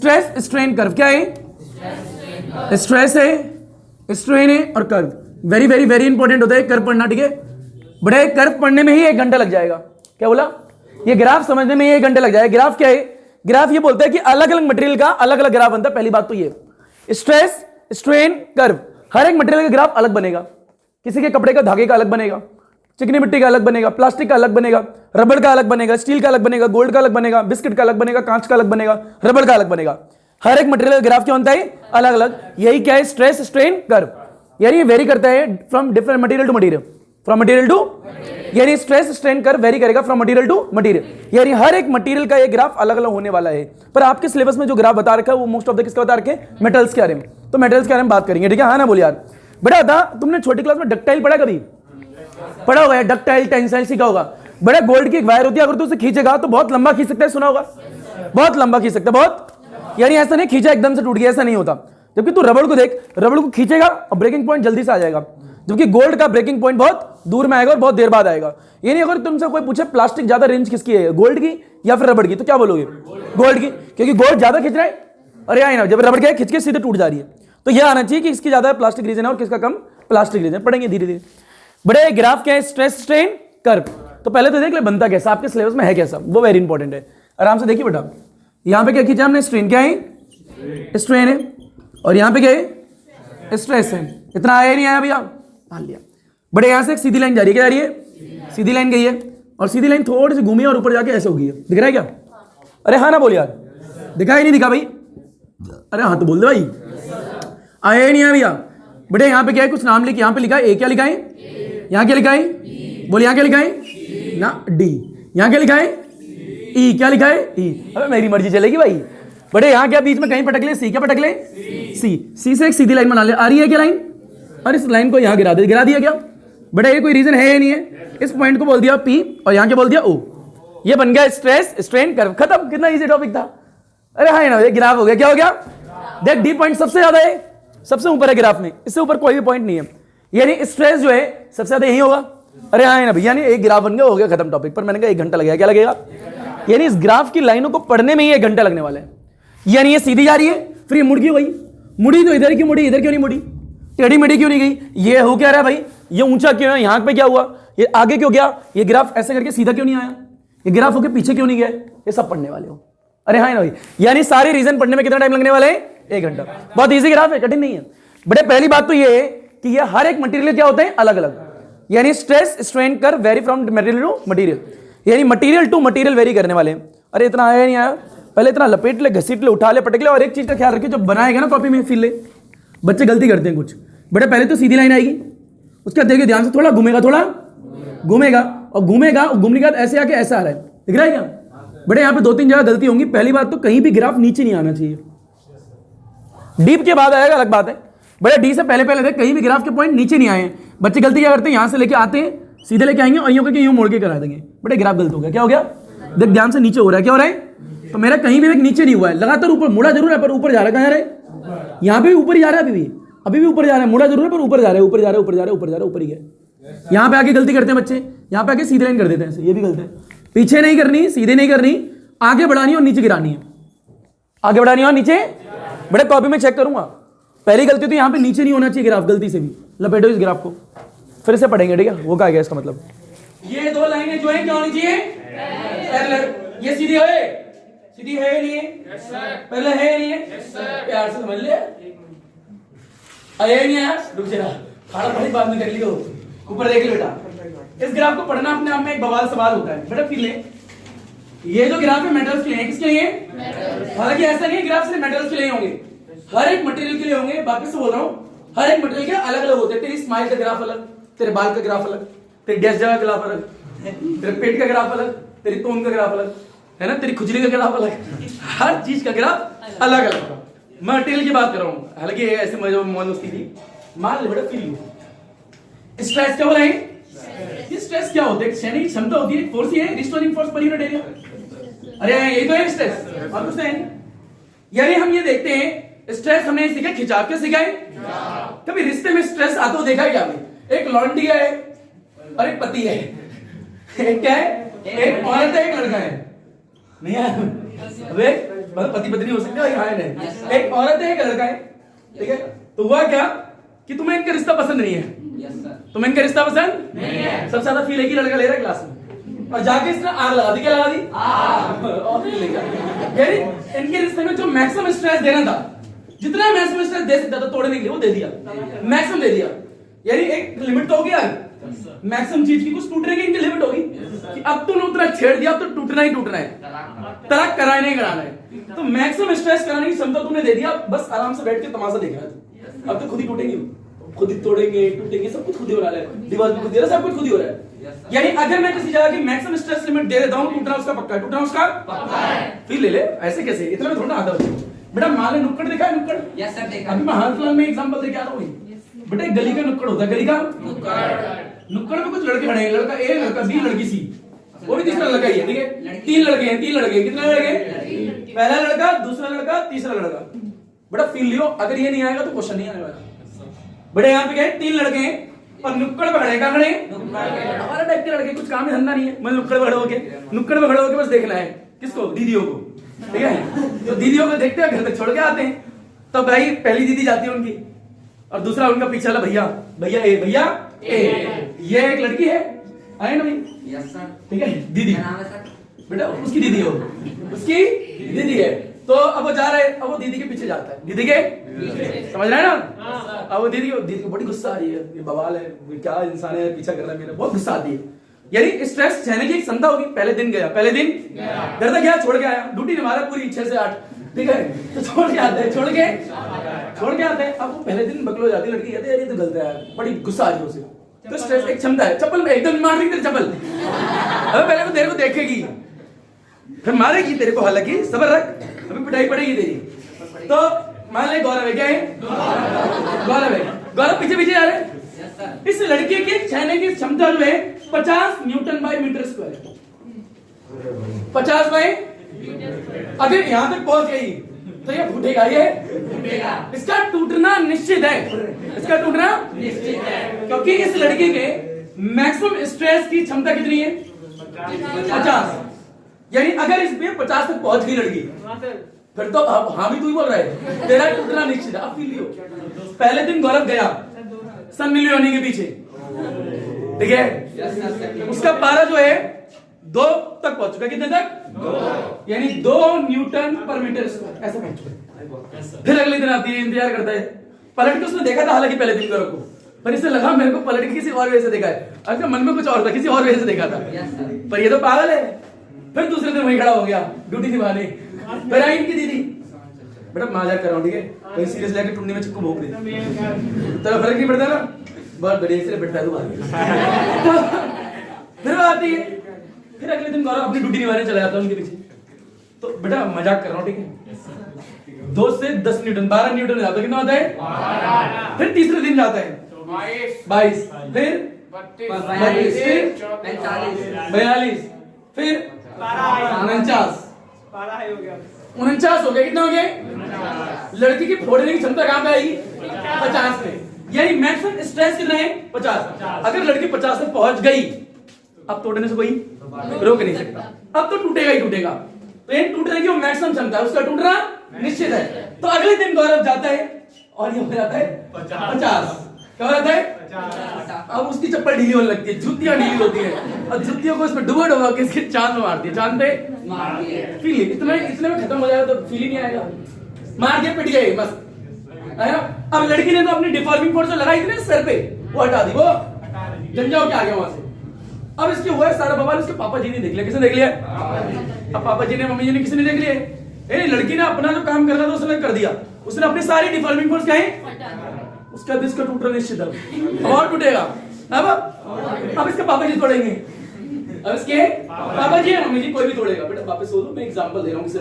Stress strain curve क्या है? Stress है, स्ट्रेन है और curve. Very very very important होता है कर्व पढ़ना, ठीक है? बड़े कर्व पढ़ने में ही 1 घंटा लग जाएगा। क्या बोला? ये ग्राफ समझने में ही 1 घंटा लग जाएगा। ग्राफ क्या है? ग्राफ ये बोलता है कि अलग अलग मटेरियल का अलग अलग ग्राफ बनता है। पहली बात तो ये स्ट्रेस स्ट्रेन कर्व, हर एक मटेरियल का ग्राफ अलग बनेगा। किसी के कपड़े का धागे का अलग बनेगा, चिकनी मिट्टी का अलग बनेगा, प्लास्टिक का अलग बनेगा, रबड़ का अलग बनेगा, स्टील का अलग बनेगा, गोल्ड का अलग बनेगा, बिस्किट का अलग बनेगा, कांच का अलग बनेगा, रबड़ का अलग बनेगा। हर एक मटेरियल का ग्राफ क्या बनता है? अलग अलग। यही क्या है? Stress strain curve. यानी ये वेरी करता है from different material to material, from material to, यानी स्ट्रेस स्ट्रेन कर्व वेरी करेगा फ्रॉम मटेरियल टू मटेरियल। यानी हर एक मटेरियल का ये ग्राफ अलग अलग होने वाला है। पर आपके सिलेबस में जो ग्राफ बता रखा है वो मोस्ट ऑफ द किसका बता रखे? मेटल्स के बारे में। तो मेटल्स के बारे में बात करेंगे, ठीक है? हाँ ना बोल यार। बेटा था तुमने छोटी क्लास में डक्टाइल पढ़ा? कभी पढ़ा होगा यार, डक्टाइल टेंसाइल सीखा होगा। बड़ा गोल्ड की एक वायर होती है, अगर तू उसे खींचेगा तो बहुत लंबा खींच सकता है, सुना होगा? बहुत लंबा खींच सकता है, बहुत। यानी ऐसा नहीं खींचा एकदम से टूट गया, ऐसा नहीं होता। जबकि तू रबड़ को देख, रबड़ को खींचेगा और ब्रेकिंग पॉइंट जल्दी से आ जाएगा, जबकि गोल्ड का ब्रेकिंग पॉइंट बहुत दूर में आएगा और बहुत देर बाद आएगा। यानी अगर तुमसे कोई पूछे प्लास्टिक ज्यादा रेंज किसकी है, गोल्ड की या फिर रबड़ की, तो क्या बोलोगे? गोल्ड की, क्योंकि गोल्ड ज्यादा खींच रहा है। अरे आई ना, जब रबड़ क्या खींच के सीधे टूट जा रही है। तो यह आना चाहिए कि इसकी ज्यादा प्लास्टिक रीजन है और किसका कम प्लास्टिक रीजन। पढ़ेंगे धीरे धीरे। बड़े ग्राफ क्या है? Stress strain curve. तो पहले तो देख ले बनता कैसा, आपके सिलेबस में है कैसा, वो वेरी इंपॉर्टेंट है। आराम से देखिए बेटा, यहां पे क्या खींचा हमने? स्ट्रेन क्या है? स्ट्रेन है। और यहां पे क्या है? स्ट्रेस है। इतना आया नहीं आया भैया? मान लिया। बड़े यहां से एक सीधी लाइन जा रही है, क्या जा रही है? सीधी लाइन गई है और सीधी लाइन थोड़ी सी घूमी और ऊपर जाके ऐसे हो गई है। दिख रहा है क्या? अरे हाँ ना बोल यार, दिखा ही नहीं दिखा भाई? अरे हाँ तो बोल दो भाई। आया नहीं आया भैया? बेटे यहाँ पे क्या है? कुछ नाम लिख, यहाँ पे लिखा है ए, क्या लिखा है? यहाँ क्या लिखा है? बोल, यहाँ क्या लिखा है? ना डी। यहाँ क्या लिखा है? ई। क्या लिखा है? ई। अबे मेरी मर्जी चलेगी भाई। बड़े यहाँ क्या बीच में कहीं पटक ले? सी। क्या पटक ले? सी। सी से एक सीधी लाइन बना ले। आ रही है क्या लाइन? और इस लाइन को यहाँ गिरा दे। गिरा दिया क्या? बड़ा ये कोई रीजन है या नहीं है? इस पॉइंट को बोल दिया पी और यहाँ क्या बोल दिया? ओ। ये बन गया स्ट्रेस स्ट्रेन कर्व। खत्म। कितना इजी टॉपिक था। अरे हाँ ना, ये ग्राफ हो गया। क्या हो गया? देख, डी पॉइंट सबसे ज्यादा है, सबसे ऊपर है ग्राफ में, इससे ऊपर कोई भी पॉइंट नहीं है। यानी स्ट्रेस जो है सबसे ज्यादा यही होगा। अरे हाँ ना भैया, नहीं एक ग्राफ बन गया, हो गया खत्म टॉपिक। पर मैंने कहा 1 घंटा लगेगा। क्या लगेगा? यानी इस ग्राफ की लाइनों को पढ़ने में ही 1 घंटा लगने वाला है। यानी ये सीधी जा रही है, फिर ये मुड़ गई भाई। मुड़ी तो इधर क्यों मुड़ी, इधर क्यों नहीं मुड़ी? टेढ़ी मेढ़ी क्यों नहीं गई? ये हो क्या रहा है भाई? ये ऊंचा क्यों है? यहाँ पे क्या हुआ? ये आगे क्यों गया? ये ग्राफ ऐसे करके सीधा क्यों नहीं आया? ये ग्राफ होके पीछे क्यों नहीं गया? ये सब पढ़ने वाले हो। अरे हाँ ना भाई, यानी सारे रीजन पढ़ने में कितना टाइम लगने वाला है? 1 घंटा। बहुत ईजी ग्राफ है, कठिन नहीं है। बड़े पहली बात तो ये है कि ये हर एक मटेरियल क्या होते हैं? अलग अलग। यानी stress strain curve vary from material to material, यानी मटेरियल टू मटेरियल वेरी करने वाले हैं। अरे इतना आया नहीं आया? पहले इतना लपेट ले, घसीट ले, उठा ले, पटक ले। और एक चीज का ख्याल रखिए, जब बनाएगा ना कॉपी में फिर ले, बच्चे गलती करते हैं कुछ। बड़े पहले तो सीधी लाइन आएगी, उसके बाद देखिए ध्यान से, थोड़ा घूमेगा, थोड़ा घूमेगा और घूमेगा, और घूमने के बाद ऐसे आके ऐसा आ रहा है। दिख रहा है क्या? बड़े यहाँ पे 2-3 जगह गलती होंगी। पहली बात तो कहीं भी ग्राफ नीचे नहीं आना चाहिए। डीप के बाद आएगा अलग बात है। बड़े डी से पहले पहले देख, कहीं भी ग्राफ के पॉइंट नीचे नहीं आए। बच्चे गलती क्या करते हैं? यहाँ से लेके आते हैं, सीधे लेके आएंगे और यूं करके यूं मोड़ के करा देंगे। बड़े ग्राफ गलत हो गया। क्या हो गया? देख ध्यान से, नीचे हो रहा है। क्या हो रहा है? तो मेरा कहीं भी देख नीचे नहीं हुआ है, लगातार ऊपर मुड़ा जरूर है पर ऊपर जा रहा है। कहाँ जा रहा है? यहाँ पे भी ऊपर ही जा रहा है, अभी भी ऊपर जा रहा है। मुड़ा जरूर है पर ऊपर जा रहा है, ऊपर जा रहा है, ऊपर जा रहा है, ऊपर जा रहा है, ऊपर ही गया। यहाँ पे आके गलती करते हैं बच्चे, यहाँ पे आके सीधे लाइन कर देते हैं, ये भी गलत है। पीछे नहीं करनी, सीधे नहीं करनी, आगे बढ़ानी और नीचे गिरानी है। आगे बढ़ानी और नीचे। बड़े कॉपी में चेक करूंगा, पहली गलती तो यहाँ पे नीचे नहीं होना चाहिए ग्राफ, गलती से भी लपेटो इस ग्राफ को, फिर से पढ़ेंगे, ठीक है? वो क्या गया इसका मतलब? ये 2 लाइनें जो है क्या होनी चाहिए? पैरेलल। ये सीधी है, सीधी है नहीं है? पहले है नहीं है? प्यार से समझ ले। आया नहीं यार? रुक जा, खाना बड़ी बाद में कर लियो। ऊपर देख ले बेटा, इस ग्राफ को पढ़ना अपने आप में एक बवाल सवाल होता है। बेटा फिर ले, ये जो ग्राफ है मेटल्स के लिए, किसके लिए? हालांकि ऐसा नहीं है ग्राफ सिर्फ मेटल्स के लिए होंगे, हर एक मटेरियल के लिए होंगे। वापस से बोल रहा हूँ, हर एक मटेरियल के अलग अलग होते हैं। तेरी स्माइल का ग्राफ अलग, तेरे बाल का ग्राफ अलग, तेरी गैस जगह का ग्राफ अलग, तेरे पेट का ग्राफ अलग, तेरी तोन का ग्राफ अलग है ना, तेरी खुजली का ग्राफ अलग, हर चीज का ग्राफ अलग अलग। मैं मटेरियल की बात कर रहा हूँ, हालांकि ऐसे मनुष्य थी। मान ले बेटा फिर स्ट्रेस क्या हो रहा है? ये स्ट्रेस क्या होता है? क्षणिक क्षमता होती है, फोर्स ही है, restoring force per unit area. अरे यही तो है स्ट्रेस, और कुछ नहीं। यानी हम ये देखते हैं, स्ट्रेस हमने सीखा, खिंचाव के सिखाए। कभी रिश्ते में स्ट्रेस आता हो देखा क्या? एक लौंडिया है और एक पति है, एक क्या है? एक औरत है, एक लड़का है। नहीं यार, मतलब पति पत्नी हो सकते हैं, हाँ नहीं, एक औरत है एक लड़का है, ठीक है। तो हुआ क्या कि तुम्हें इनका रिश्ता पसंद नहीं है, तुम्हें इनका रिश्ता पसंद नहीं है, सबसे ज्यादा फील है कि लड़का ले रहा है क्लास में, और जाके इसने आग लगा दी, क्या लगा दी, और फील लेगा। यानी इनके रिश्ते में जो मैक्सिमम स्ट्रेस देना था, जितना मैक्सिमम स्ट्रेस दे सकता था तोड़ने के लिए वो दे दिया, मैक्सिमम दे दिया। यानी एक लिमिट तो होगी यार, मैक्सिमम चीज की कुछ टूटने की इनकी लिमिट होगी कि अब तूने उतना छेड़ दिया, अब तो टूटना ही टूटना है, तलाक कराना ही कराना है। तो मैक्सिमम स्ट्रेस कराने की क्षमता तूने दे दिया, बस आराम से बैठ के तमाशा देख रहा था। अब तो खुद ही टूटेंगे, खुद ही तोड़ेंगे, टूटेंगे, सब कुछ खुद ही हो रहा है, डिवोर्स भी खुद ही हो रहा है, सब कुछ खुद ही हो रहा है। यानी अगर मैं किसी जगह की मैक्सिमम स्ट्रेस लिमिट दे देता हूं, टूटना उसका पक्का है, टूटना उसका पक्का है। फिर ले ले, ऐसे कैसे, इतना में थोड़ा आता है बेटा। मान ले नुक्कड़ देखा है, नुक्कड़, यस सर देखा। अभी मैं हाल फिलहाल में एग्जांपल देके आ रहा हूं बेटा, एक गली का नुक्कड़ होता है, गली का नुक्कड़ में कुछ लड़के खड़े हैं, लड़का ए, लड़का बी, लड़की सी, वो भी तीसरा लड़का ही है, ठीक है। तीन लड़के हैं, कितने लड़के, पहला लड़का, दूसरा लड़का, तीसरा लड़का। बेटा फील लियो, अगर ये नहीं आएगा तो क्वेश्चन नहीं आने वाला। बेटा यहाँ पे क्या है, तीन लड़के हैं और नुक्कड़ पे खड़े, कहां खड़े, हमारे टाइप के लड़के, कुछ काम धंधा नहीं है, मैं नुक्कड़ पे खड़े होके बस देखना है किसको, दीदियों को, ठीक है। तो दीदियों को देखते हैं, घर तक छोड़ के आते हैं। तो भाई पहली दीदी जाती है उनकी, और दूसरा उनका पीछे वाला भैया, भैया ए, ये एक लड़की है, आए ना भाई, यस सर, ठीक है। दीदी बेटा उसकी दीदी हो, उसकी दीदी है। तो अब वो जा रहे हैं, अब वो दीदी के पीछे जाता है, दीदी के समझ रहे हैं ना। अब वो दीदी को बड़ी गुस्सा आ रही है, ये बवाल है, क्या इंसान है, पीछा कर रहा है मेरा, बहुत गुस्सा आती है। यानी स्ट्रेस सहने की क्षमता होगी। पहले दिन गया, घर तक गया, छोड़ के आया, ड्यूटी निभा रहा पूरी 6 से 8, ठीक है। तो छोड़ के आते हैं। अब वो पहले दिन बकलो जाती लड़की, कहते ये तो गलत है यार, बड़ी गुस्सा आ रही है उसे। तो स्ट्रेस एक क्षमता है, चप्पल में एकदम मार रही तेरी चप्पल, अबे पहले तो तेरे को देखेगी, फिर मारेगी तेरे को, हालांकि सब्र रख, अभी पिटाई पड़ेगी तेरी। तो मान ले गौरव है, क्या है, गौरव पीछे जा रहे हैं। इस लड़के के छहने की क्षमता जो है 50 न्यूटन बाय मीटर स्क्वायर है, 50 बाय, अगर यहां तक पहुंच गई तो ये फूटेगा, इसका टूटना निश्चित है, क्योंकि इस लड़के के मैक्सिमम स्ट्रेस की क्षमता कितनी है, 50। यानी अगर इसमें 50 तक पहुंच गई लड़की, फिर तो अब हाँ भी तू ही बोल रहा है, तेरा टूटना निश्चित है। अब फील लियो, पहले दिन गौरव गया सन लियोनी के पीछे, ठीक है, उसका पारा जो है 2 तक पहुंच चुका, कितने तक, 2, यानी 2 न्यूटन पर मीटर स्क्वायर, ऐसा पहुंच चुका। फिर अगले दिन आती है, इंतजार करता है, पलट के उसने देखा था हालांकि पहले दिन गौरव को, पर इससे लगा मेरे को पलट के किसी और वे से देखा है, अगर मन में कुछ और था, किसी और वे से देखा था, पर ये तो पागल है। फिर दूसरे दिन वहीं खड़ा हो गया ड्यूटी निभाने, फिर आई इनकी दीदी, बेटा मजाक कर रहा हूँ, ठीक है, कहीं सीरियस लेके टुन्नी में चिक्कू भोंक दे, तेरा फर्क नहीं पड़ता ना, बहुत बढ़िया से बैठा तू फिर वो आती है, फिर अगले दिन गौरव अपनी ड्यूटी निभाने चला जाता है उनके पीछे। तो बेटा मजाक कर रहा हूँ, ठीक है, 2 से 10 न्यूटन, 12 न्यूटन जाता है, कितना होता है। फिर तीसरे दिन जाता है 22, फिर 32, फिर 42, फिर 49 हो गया, कितना हो गया। लड़की की फोड़ने की क्षमता कहां पे आएगी, 50 में। यानी मैक्सिमम स्ट्रेस कितना है, 50। अगर लड़की 50 तक पहुंच गई, अब तोड़ने से कोई रोक नहीं सकता, अब तो टूटेगा ही टूटेगा। तो ये टूटने की मैक्सिमम क्षमता है, उसका टूटना निश्चित है। तो अगले दिन गौरव जाता है और ये हो जाता है 50, क्या हो जाता है। अब उसकी चप्पल ढीली होने लगती है, जुतियां ढीली होती है, और जुतियों को इसमें डुबो डुबो के इसके चांद में मारती है, चांद पे फील इतने में खत्म हो जाएगा, तो फील ही नहीं आएगा, मार के पिट गए बस, है ना। अब लड़की ने तो अपनी डिफॉर्मिंग फोर्स जो लगाई थी ना सर पे, वो हटा दी, वो जंजा होके आ गया वहां से। अब इसके हुआ है सारा बवाल, उसके पापा जी ने देख लिया, किसने देख लिया, अब पापा जी ने, मम्मी जी ने, किसी ने देख लिया। लड़की ने अपना जो काम करना था उसने कर दिया, उसने अपनी सारी डिफॉर्मिंग फोर्स क्या है, उसका दिल का टूटना निश्चित है, और टूटेगा। अब इसके पापा जी तोड़ेंगे, अब इसके पापा जी मम्मी जी कोई भी तोड़ेगा। बेटा वापस सो लो, मैं एग्जांपल दे रहा हूँ, किसे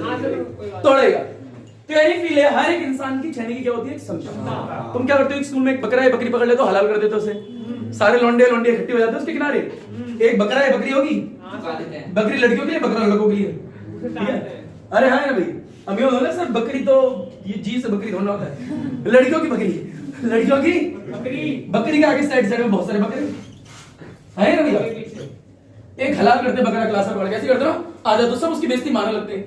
तोड़ेगा। तो यही फील है, हर एक इंसान की छेने की क्या होती है, क्षमता। तुम क्या करते हो, स्कूल में एक बकरा है, बकरी पकड़ ले तो हलाल कर देते हो उसे, सारे लौंडे इकट्ठे हो जाते हैं उसके किनारे, एक बकरा है, बकरी होगी, बकरी लड़कियों के लिए, बकरा लड़कों के लिए, ठीक है। अरे हाँ ना भाई, अभी होगा सर, बकरी तो ये जी से बकरी होना होता है, लड़कियों की बकरी, बकरी के आगे साइड में बहुत सारे बकरे है ना भैया। एक हलाल करते बकरा क्लास में पढ़ के, ऐसे करते ना, आ जाते सब उसकी बेइज्जती मारने लगते हैं,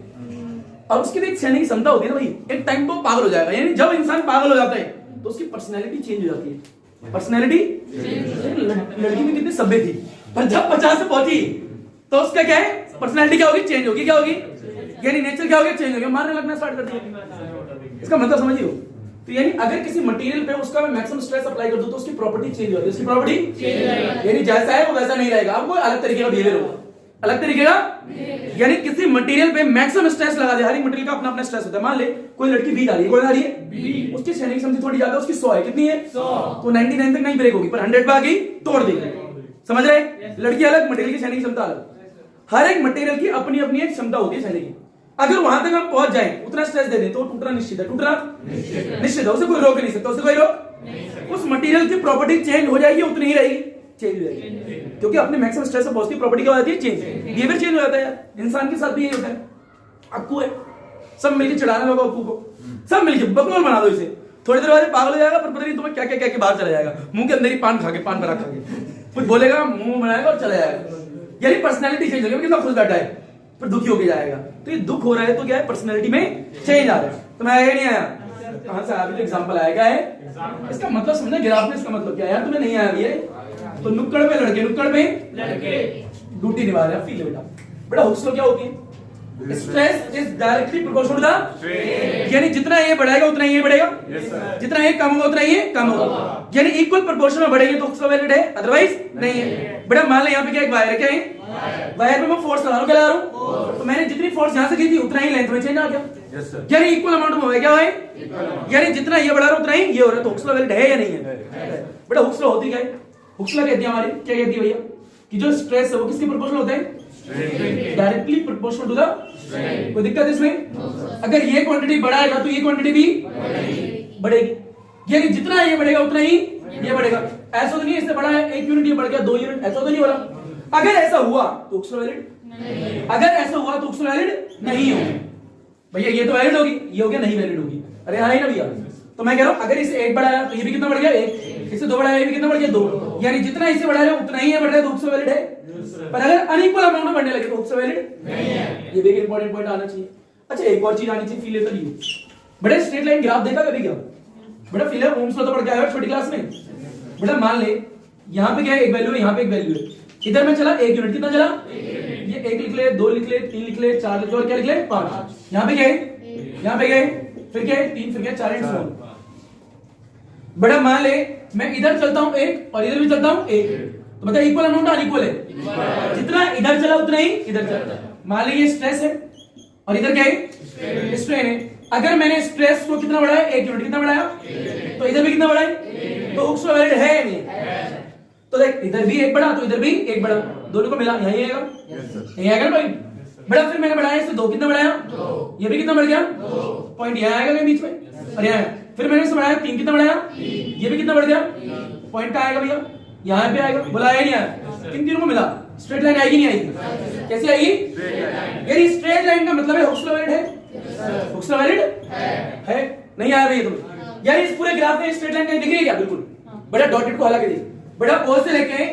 और उसकी भी एक सहने की क्षमता होती है ना भाई, एक टाइम तो पागल हो जाएगा। यानी जब इंसान पागल हो जाता है तो उसकी पर्सनैलिटी चेंज हो जाती है। पर्सनैलिटी लड़की भी कितनी सभ्य थी, पर जब 50 से पहुंची तो उसका क्या है, पर्सनैलिटी क्या होगी, चेंज होगी। क्या होगी, यानी नेचर क्या हो गया, चेंज हो गया, मारने लगना स्टार्ट कर दिया। इसका मतलब समझिए। तो यानी अगर किसी मटेरियल पे उसका मैं मैक्सिमम स्ट्रेस अप्लाई कर दूं तो उसकी प्रॉपर्टी चेंज हो जाती है। उसकी प्रॉपर्टी चेंज, यानी जैसा है वो वैसा नहीं रहेगा, अब वो अलग तरीके का बिहेवियर होगा, अलग तरीके का। यानी किसी मटेरियल पे मैक्सिमम स्ट्रेस लगा दे, हर एक मटेरियल का अपना अपना स्ट्रेस होता है। मान ले कोई लड़की बी आ रही है, कौन आ रही है, उसकी सहने की क्षमता थोड़ी ज्यादा, उसकी 100 है, कितनी है 100, तो 99 तक नहीं ब्रेक होगी, पर 100 पे आ गई तोड़ देगी। समझ रहे, लड़की अलग, मटेरियल की सहने की क्षमता अलग। हर एक मटेरियल की अपनी अपनी एक क्षमता होती है सहने की। अगर वहां तक हम पहुंच जाए, उतना स्ट्रेस दे दें तो टूटना निश्चित है, टूटना निश्चित है, उसे कोई रोक नहीं सकता, उसे कोई रोक। उस मटेरियल की प्रॉपर्टी चेंज हो जाएगी, उतनी ही रहेगी, चेंज हो जाएगी, क्योंकि अपने मैक्सिमम स्ट्रेस से पॉजिटिव प्रॉपर्टी क्या हो जाती है, चेंज, बिहेवियर चेंज हो जाता है यार। इंसान के साथ भी यही होता है। अक्कू है, सब मिलकर चढ़ाने लगा अक्कू को, सब मिलकर बकलोल बना दो इसे, थोड़ी देर बाद पागल हो जाएगा, पर पता नहीं तुम्हें क्या क्या क्या बाहर चला जाएगा, मुंह के अंदर ही पान खा के, पान भरा खा के कुछ बोलेगा, मुंह बनाएगा और चला जाएगा। यानी पर्सनैलिटी चेंज हो गई, कितना खुश बैठा है, फिर दुखी होके जाएगा। तो ये दुख हो रहा है तो क्या है, पर्सनैलिटी में चेंज आ रहा है। तो मैं आया नहीं आया, कहां से आया, एग्जांपल आया, क्या है इसका मतलब समझना, ग्राफ में इसका मतलब क्या है यार, तुम्हें नहीं आया ये तो नुक्कड़ पे लड़के, नुक्कड़ पे लड़के ड्यूटी निभा रहे हैं। फील बेटा, बेटा हुक्स क्या होती है, stress is directly proportional to the, यानी जितना ये बढ़ेगा उतना ये बढ़ेगा, जितना ये कम होगा उतना ये कम होगा, यानी इक्वल प्रोपोर्शन में बढ़ेंगे तो हुक्स लॉ वैलिड है, अदरवाइज नहीं है। बेटा मान ले यहाँ पे क्या एक वायर है, क्या है वायर पे मैं फोर्स लगा रहा हूँ, क्या लगा रहा हूँ, तो मैंने जितनी फोर्स यहाँ से की थी उतना ही लेंथ में चेंज आ गया, यानी इक्वल अमाउंट में हो गया, क्या है, यानी जितना ये बढ़ा रहा हूँ उतना ही ये हो रहा है। तो हुक्स लॉ वैलिड है या नहीं है, बेटा हुक्स लॉ होती क्या है, हुक्स लॉ कहती है हमारी, क्या कहती है भैया, कि जो स्ट्रेस है वो किसके प्रोपोर्शनल होता है, डायरेक्टली प्रोपोर्शनल टू द, कोई दिक्कत इसमें, अगर ये क्वांटिटी बढ़ाएगा तो ये क्वांटिटी भी बढ़ेगी, यानी जितना ये बढ़ेगा उतना ही ये बढ़ेगा। ऐसा तो नहीं इससे बढ़ा है 1 यूनिट ये बढ़ गया 2 यूनिट, ऐसा तो नहीं हो रहा। अगर ऐसा हुआ तो हुक्स लॉ वैलिड, अगर ऐसा हुआ तो हुक्स लॉ वैलिड नहीं होगी। भैया ये तो वैलिड होगी, ये हो गया नहीं वैलिड होगी, अरे हाँ ही ना भैया। तो मैं कह रहा हूं अगर इसे 1 बढ़ाया तो ये भी कितना बढ़ गया 1, इसे 2 बढ़ाया ये भी कितना बढ़ गया 2, यानी जितना इसे बढ़ा रहे हो उतना ही ये बढ़ रहा है तो हुक्स लॉ वैलिड है। पर अगर अनइक्वल अमाउंट में बढ़ने लगे तो हुक्स लॉ वैलिड नहीं है। ये भी एक इंपॉर्टेंट पॉइंट आना चाहिए। अच्छा एक और चीज आनी चाहिए, फील लेटर यू, बड़े स्ट्रेट लाइन ग्राफ देखा कभी क्या, बेटा फील ओम्स लॉ तो पढ़ के आया हो छोटी क्लास में। बेटा मान ले यहाँ पे क्या है, एक वैल्यू है, यहाँ पे एक वैल्यू है, इधर में चला 1 यूनिट, कितना चला, ये 1 लिख ले, 2 लिख ले, 3 लिख ले, 4 लिख ले, और क्या लिख ले 5। यहाँ पे क्या है, यहाँ पे क्या है, फिर क्या है 3, फिर क्या है 4 एंड सो ऑन। बड़ा मान ले मैं इधर चलता हूँ 1 और इधर भी चलता हूँ 1, तो बता इक्वल अमाउंट अनइक्वल है, जितना इधर चला उतना ही इधर चला। मान ले ये स्ट्रेस है और इधर क्या है, स्ट्रेन है। अगर मैंने स्ट्रेस को कितना बढ़ाया 1 यूनिट, कितना बढ़ाया, तो इधर भी कितना बढ़ाया, तो हुक्स लॉ वैलिड है या नहीं। तो देख इधर भी 1 बढ़ा तो इधर भी 1 बढ़ा, दोनों को मिला यही आएगा, यही आएगा भाई। बड़ा फिर मैंने बढ़ाया इसे 2, कितना बढ़ाया 2, ये भी कितना बढ़ गया 2, पॉइंट यहाँ आएगा बीच में, और यहाँ फिर मैंने इसे बढ़ाया 3, कितना बढ़ाया, ये भी कितना बढ़ गया, पॉइंट का आएगा भैया यहाँ पे आएगा, बोला आया नहीं आया, किन तीनों को मिला, स्ट्रेट लाइन आएगी नहीं आएगी, कैसे आएगी, यानी स्ट्रेट लाइन का मतलब है हुक्स लॉ वैलिड है, हुक्स लॉ वैलिड है, नहीं आया भैया तुम्हें, यानी इस पूरे ग्राफ में स्ट्रेट लाइन कहीं दिख रही है क्या, बिल्कुल। बड़ा डॉटेड को हला के देख, बड़ा ओ से लेके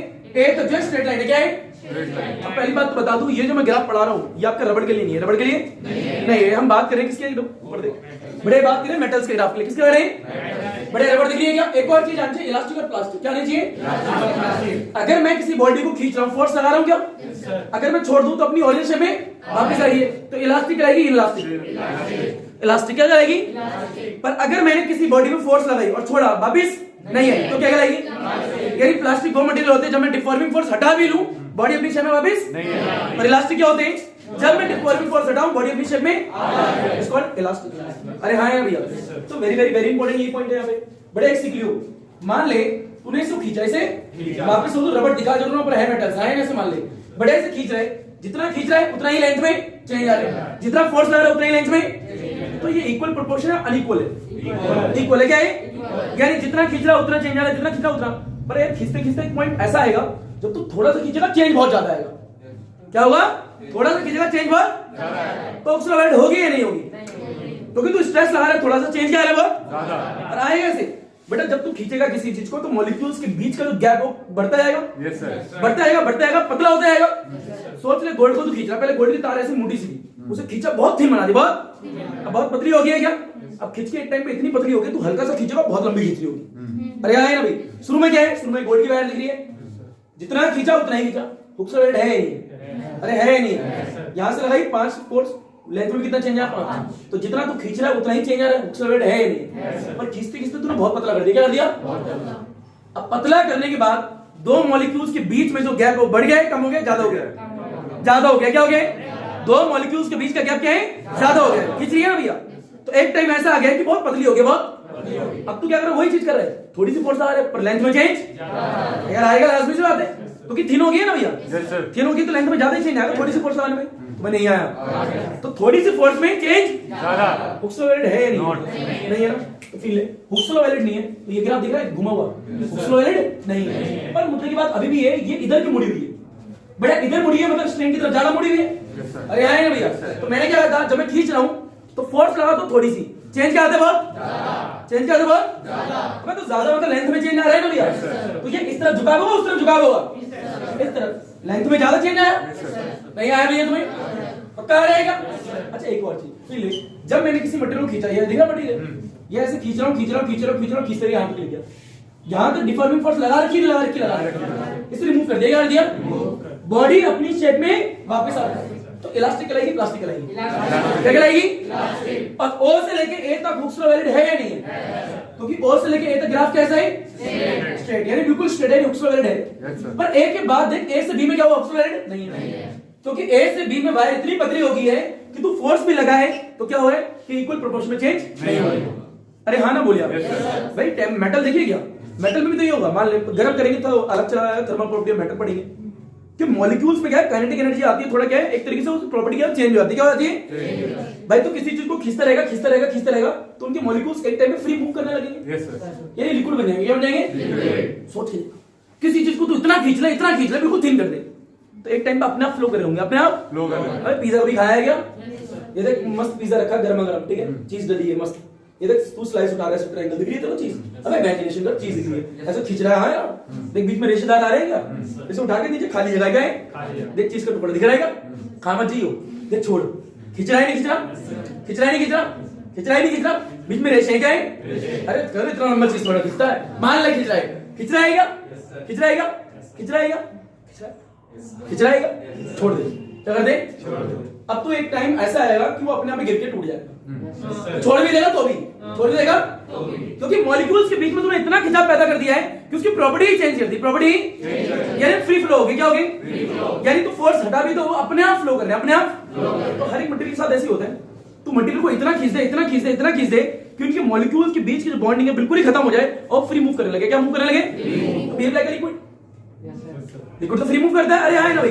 ए तक जो स्ट्रेट लाइन है, क्या है, अब पहली बात तो बता दूं, ये जो मैं ग्राफ पढ़ा रहा हूं ये आपका रबड़ के लिए नहीं है, रबड़ के लिए नहीं है। हम बात करें किसके लिए, ऊपर देख, बड़े बात करें मेटल्स के ग्राफ के लिए, किसके बारे में, बड़े रबड़ दिख रही है क्या। एक और चीज आनी चाहिए, इलास्टिक और प्लास्टिक, क्या आनी चाहिए। अगर मैं किसी बॉडी को खींच रहा हूं, फोर्स लगा रहा हूं क्या, अगर मैं छोड़ दूं तो अपनी ओरिजिन शेप में वापस आइए, तो इलास्टिक रहेगी, इलास्टिक, इलास्टिक क्या रहेगी। पर अगर मैंने किसी बॉडी में फोर्स लगाई और छोड़ा वापिस नहीं है तो क्या कहलाएगी, यानी प्लास्टिक वो मटेरियल होते हैं जब मैं डिफॉर्मिंग फोर्स हटा भी लूं बॉडी अपनी शेप में वापस नहीं है, और इलास्टिक क्या होते हैं जब मैं डिफॉर्मिंग फोर्स हटाऊं बॉडी अपनी शेप में आ जाए, इसको इलास्टिक। अरे हाँ यार भैया, तो वेरी वेरी वेरी इंपॉर्टेंट ये पॉइंट है यहाँ पे, बड़े एक सीख लियो। मान ले तूने इसको खींचा, इसे वापस हो तो रबड़ दिखा जरूर पर है मेटल्स है, ऐसे मान ले बड़े से खींच रहे, जितना खींच रहा है उतना ही लेंथ में चेंज आ रहा है, जितना फोर्स लगा रहा है उतना ही लेंथ में, तो ये इक्वल प्रोपोर्शन है, अनइक्वल है, इक्वल है क्या है, यानी जितना खींच रहा उतना चेंज आ रहा है, जितना खींच रहा उतना। पर यार खींचते खींचते एक पॉइंट ऐसा आएगा जब तू थोड़ा सा खींचेगा चेंज बहुत ज्यादा आएगा, क्या होगा, थोड़ा सा खींचेगा चेंज बहुत ज्यादा आएगा, तो हुक्स लॉ वैलिड होगी या नहीं होगी, क्योंकि तू स्ट्रेस लगा रहा है, थोड़ा सा चेंज क्या आ रहा है ज्यादा, और आएगा ऐसे। बेटा जब तू खींचेगा किसी चीज को तो मॉलिक्यूल्स के बीच का जो गैप वो बढ़ता जाएगा, बढ़ता जाएगा, बढ़ता जाएगा, पतला होता जाएगा। सोच ले गोल्ड को तू खींच रहा, पहले गोल्ड की तार ऐसे मोटी सी थी, उसे खींचा, बहुत थिन बना दी, अब बहुत पतली हो गई है क्या? अब खींच के एक टाइम पे इतनी पतली हो गई, तू हल्का सा खींचेगा बहुत लंबी खींच रही होगी। अरे आए ना भाई, शुरू में क्या है, शुरू में गोल्ड की वायर दिख रही है, जितना खींचा उतना ही खींचा, हुक्स वेल्डेड है नहीं, अरे है नहीं, यहां से लगाई 5 फोर्स, लेंथ में कितना चेंज आ रहा है, तो जितना तू खींच रहा है उतना ही चेंज आ रहा है, हुक्स वेल्डेड है नहीं, पर खींचते खींचते तूने बहुत पतला कर दिया, क्या कर दिया? अब पतला करने के बाद दो मॉलिक्यूल्स के बीच में जो गैप है वो बढ़ गया, कम हो गया, ज्यादा हो गया? ज्यादा हो गया। क्या हो गया? दो मॉलिक्यूल्स के बीच का गैप क्या है? ज्यादा हो गया। खींच रही है ना भैया? तो एक टाइम ऐसा आ गया कि बहुत पतली हो गई, बहुत। अब तू क्या कर रहा है, वही चीज कर रहा है, थोड़ी सी फोर्स आ रहा है पर लेंथ में चेंज यार आएगा, लाजमी सी बात है, क्योंकि थिन हो गई है ना भैया, थिन हो गई तो लेंथ में ज्यादा ही चेंज आएगा, थोड़ी सी फोर्स लगाने में तो मैं नहीं आया, तो थोड़ी सी फोर्स में चेंज हुक्स लॉ वैलिड है नहीं है ना, तो फील है हुक्स लॉ वैलिड नहीं है, तो ये ग्राफ दिख रहा है घुमा हुआ, हुक्स लॉ वैलिड नहीं है। पर मुद्दे की बात अभी भी है, ये इधर की मुड़ी हुई है, बेटा इधर मुड़ी है, मतलब स्ट्रेन की तरफ ज्यादा मुड़ी हुई है। अरे आए ना भैया, तो मैंने क्या कहा था, जब मैं खींच रहा हूं तो फोर्स लगा तो थोड़ी सी चेंज क्या आते बहुत, चेंज क्या आते बहुत ज्यादा, तो ज्यादा मतलब लेंथ में चेंज आ रहा है ना भैया, तो ये इस तरफ झुकाव होगा, उस तरफ झुकाव होगा, इस तरफ लेंथ में ज्यादा चेंज आया नहीं आया भैया तुम्हें, पक्का आ रहेगा। अच्छा एक और चीज फील, जब मैंने किसी मटेरियल को खींचा, ये दिखा मटेरियल, ये ऐसे खींच रहा हूं खींचते रहे, यहां पे गया, यहां तक डिफॉर्मिंग फोर्स लगा रखी, इसे रिमूव कर दिया, दिया बॉडी अपनी शेप में वापस आ रही है, तो इलास्टिक कहलाएगी, प्लास्टिक कहलाएगी, क्या कहलाएगी? और ओ से लेके ए तक हुक्स लॉ वैलिड है या नहीं है? क्योंकि ओ से लेके ए तक ग्राफ कैसा है? स्ट्रेट, यानी बिल्कुल स्ट्रेट है, हुक्स लॉ वैलिड है। पर ए के बाद देख, ए से बी में क्या हुआ? हुक्स लॉ वैलिड नहीं है, क्योंकि ए से बी में वायर इतनी पतली हो गई है कि तू फोर्स भी लगा है तो क्या हो रहा है कि इक्वल प्रोपोर्शन में चेंज नहीं हो रही। अरे हाँ ना बोलिए भाई, मेटल देखिए क्या, मेटल में भी तो ये होगा, मान ले गर्म करेंगे तो अलग चला जाएगा, थर्मल प्रॉपर्टी मेटल पढ़ेंगे कि मॉलिक्यूल्स में क्या है, काइनेटिक एनर्जी आती है, थोड़ा क्या है एक तरीके से उस प्रॉपर्टी क्या चेंज हो जाती है, क्या हो जाती है भाई? तो किसी चीज को खींचता रहेगा तो उनके मॉलिक्यूल्स एक टाइम में फ्री मूव करने लगेंगे, यानी लिक्विड बन जाएंगे, क्या बन जाएंगे? सोच के किसी चीज को तू इतना खींच ले बिल्कुल थिन कर दे, तो एक टाइम पे अपने आप फ्लो कर होंगे, अपने आप फ्लो कर। अरे पिज्जा कभी खाया है क्या? ये देख मस्त पिज्जा रखा गरम गरम, ठीक है, चीज डली है मस्त, ये देख तू स्लाइस उठा रहा है, ट्रायंगल दिख रही है तेरे को चीज, अबे इमेजिनेशन कर, चीज दिख रही है, ऐसे खींच रहा है यार, देख बीच में रेशेदार आ रहे हैं क्या, इसे उठा के नीचे खाली जगह गए, देख चीज का टुकड़ा दिख रहा है क्या, खा मत जियो, देख छोड़, खींच रहा है नहीं खींच रहा, बीच में रेशे गए, अरे कर इतना लंबा चीज थोड़ा खींचता है, मान ले खींच रहा है, छोड़ दे, क्या कर दे? अब तो एक टाइम ऐसा आएगा कि वो अपने आप गिर के टूट जाएगा, छोड़ भी देगा तो भी, क्योंकि मॉलिक्यूल्स के बीच में तूने इतना खिंचाव पैदा कर दिया है कि उसकी प्रॉपर्टी ही चेंज कर दी, प्रॉपर्टी यानी फ्री फ्लो होगी, क्या होगी? यानी तू फोर्स हटा भी तो वो अपने आप फ्लो कर रहे हैं, अपने आप। तो हर एक मटेरियल के साथ ऐसे होता है, तू मटेरियल को इतना खींच दे कि उनके मॉलिक्यूल्स के बीच की जो बॉन्डिंग है बिल्कुल ही खत्म हो जाए और फ्री मूव करने लगे, क्या मूव करने लगे? बिहेव लाइक लिक्विड, लिक्विड तो फ्री मूव करता है, अरे आए ना भाई,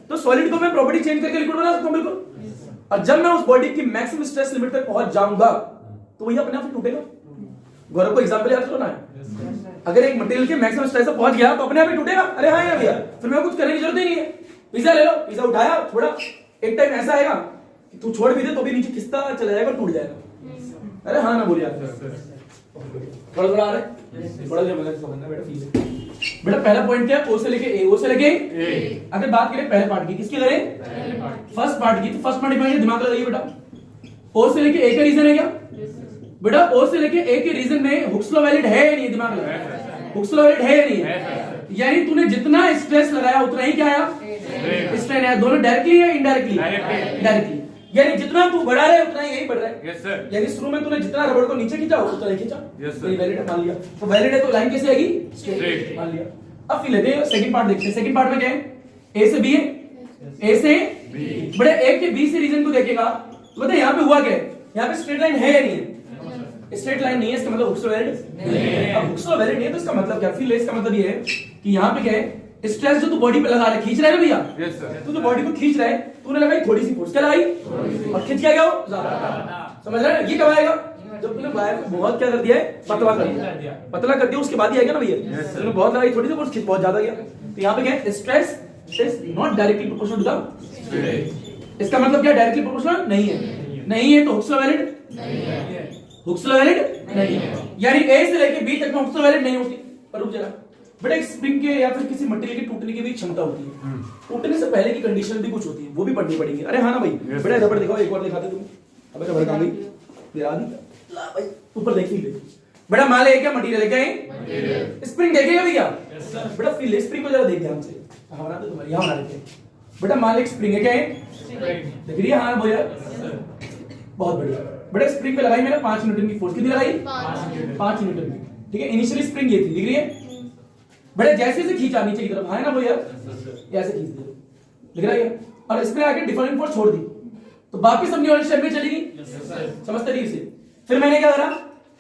तो सॉलिड को मैं प्रॉपर्टी चेंज करके लिक्विड बना सकता हूं बिल्कुल, और जब मैं उस बॉडी की मैक्सिमम स्ट्रेस लिमिट तक पहुंच जाऊंगा तो वही अपने आप टूटेगा। गौरव को एग्जांपल याद करना है, अगर एक मटेरियल के मैक्सिमम स्ट्रेस तक पहुंच गया तो अपने आप ही टूटेगा, अरे हाँ यार भैया, फिर मैं कुछ करने की जरूरत ही नहीं है, पिज्जा ले लो, पिज्जा उठाया छोड़ा, एक टाइम ऐसा आएगा कि तू छोड़ भी दे तो भी नीचे खिसता चला जाएगा, टूट जाएगा। अरे हाँ ना बोलिए, थोड़ा थोड़ा आ रहा है, थोड़ा मदद समझना बेटा, फील है बेटा। पहला पॉइंट क्या है, ओ से लेके ए, ओ से लेके ए। अगर बात करें पहले पार्ट की, किसकी करें? फर्स्ट पार्ट की, तो फर्स्ट पार्ट में दिमाग लगाइए बेटा, ओ से लेके ए का रीजन है क्या बेटा? ओ से लेके ए के रीजन में हुक्स लॉ वैलिड है या नहीं? दिमाग लगा, हुक्स लॉ वैलिड है या नहीं है? यानी तूने जितना स्ट्रेस लगाया उतना ही क्या आया? स्ट्रेन आया, दोनों डायरेक्टली या इनडायरेक्टली? डायरेक्टली, यानी जितना तू बढ़ा रहा है उतना यही बढ़ रहा है। Yes sir. यानी शुरू में तूने जितना रबड़ को नीचे खींचा उतना ही खींचा। Yes sir. ये वैलिड है मान लिया, तो वैलिड है तो लाइन कैसे आएगी? स्ट्रेट मान लिया। अब फिर लेते हैं सेकंड पार्ट, देखते हैं सेकंड पार्ट में क्या है? ए से बी है, ए से बी, बड़े ए के बी से रीजन को देखेगा तो बताइए यहाँ पे हुआ क्या है? यहाँ पे स्ट्रेट लाइन है या नहीं है? स्ट्रेट लाइन नहीं है, इसका मतलब हुक्स लॉ वैलिड नहीं है। अब हुक्स लॉ वैलिड नहीं है तो इसका मतलब क्या? फिर इसका मतलब ये है कि यहाँ पे क्या है, स्ट्रेस जो तू बॉडी पे लगा रहा है, खींच रहा है ना भैया? Yes sir. तू तो बॉडी को खींच रहा है, तूने लगाई थोड़ी सी फोर्स, क्या लगाई? और खींच क्या गया वो ज्यादा, समझ रहा है? ये कब आएगा? जब तूने वायर को बहुत क्या कर दिया है, पतला कर दिया, पतला कर दिया, उसके बाद ही आएगा ना भैया। तूने बहुत लगाई थोड़ी सी फोर्स, खींच बहुत ज्यादा गया, तो यहाँ पे क्या है? Stress is not directly proportional to the stress. इसका मतलब क्या? डायरेक्टली प्रोपोर्शनल नहीं है, नहीं है तो हुक्स लॉ वैलिड नहीं है, हुक्स लॉ वैलिड नहीं है। यानी ए से लेके बी तक में हुक्स लॉ वैलिड नहीं होती। पर रुक जरा, बट एक स्प्रिंग के या फिर किसी मटेरियल के टूटने की भी क्षमता होती है, टूटने से पहले की कंडीशन भी कुछ होती है, वो भी पढ़नी पड़ेगी। अरे हाँ ना भाई, बेटा रबड़ दिखाओ, एक बार दिखाते तुम। अबे रबड़ कहां गई? गिरा दी। ला भाई ऊपर देखी ले। बेटा मान ले क्या मटेरियल है, क्या है स्प्रिंग, देखेगा भैया? बेटा फील स्प्रिंग को जरा देख ध्यान से, हाँ ना तो तुम्हारी यहाँ बना देते। बेटा मान ले स्प्रिंग है, क्या है देख रही है? हाँ बोल यार, बहुत बढ़िया। बेटा स्प्रिंग पे लगाई मैंने 5 न्यूटन की फोर्स, कितनी लगाई? 5 न्यूटन की, ठीक है। इनिशियली स्प्रिंग ये थी, दिख रही है? बेटा जैसे से खींचा नीचे की तरफ, हाँ ना भैया, ऐसे खींच दिया, दिख रहा है? और इसमें आके डिफरेंट फोर्स छोड़ दी तो वापस अपनी ओरिजिनल शेप में चलेगी, समझते नहीं इसे? फिर मैंने क्या करा,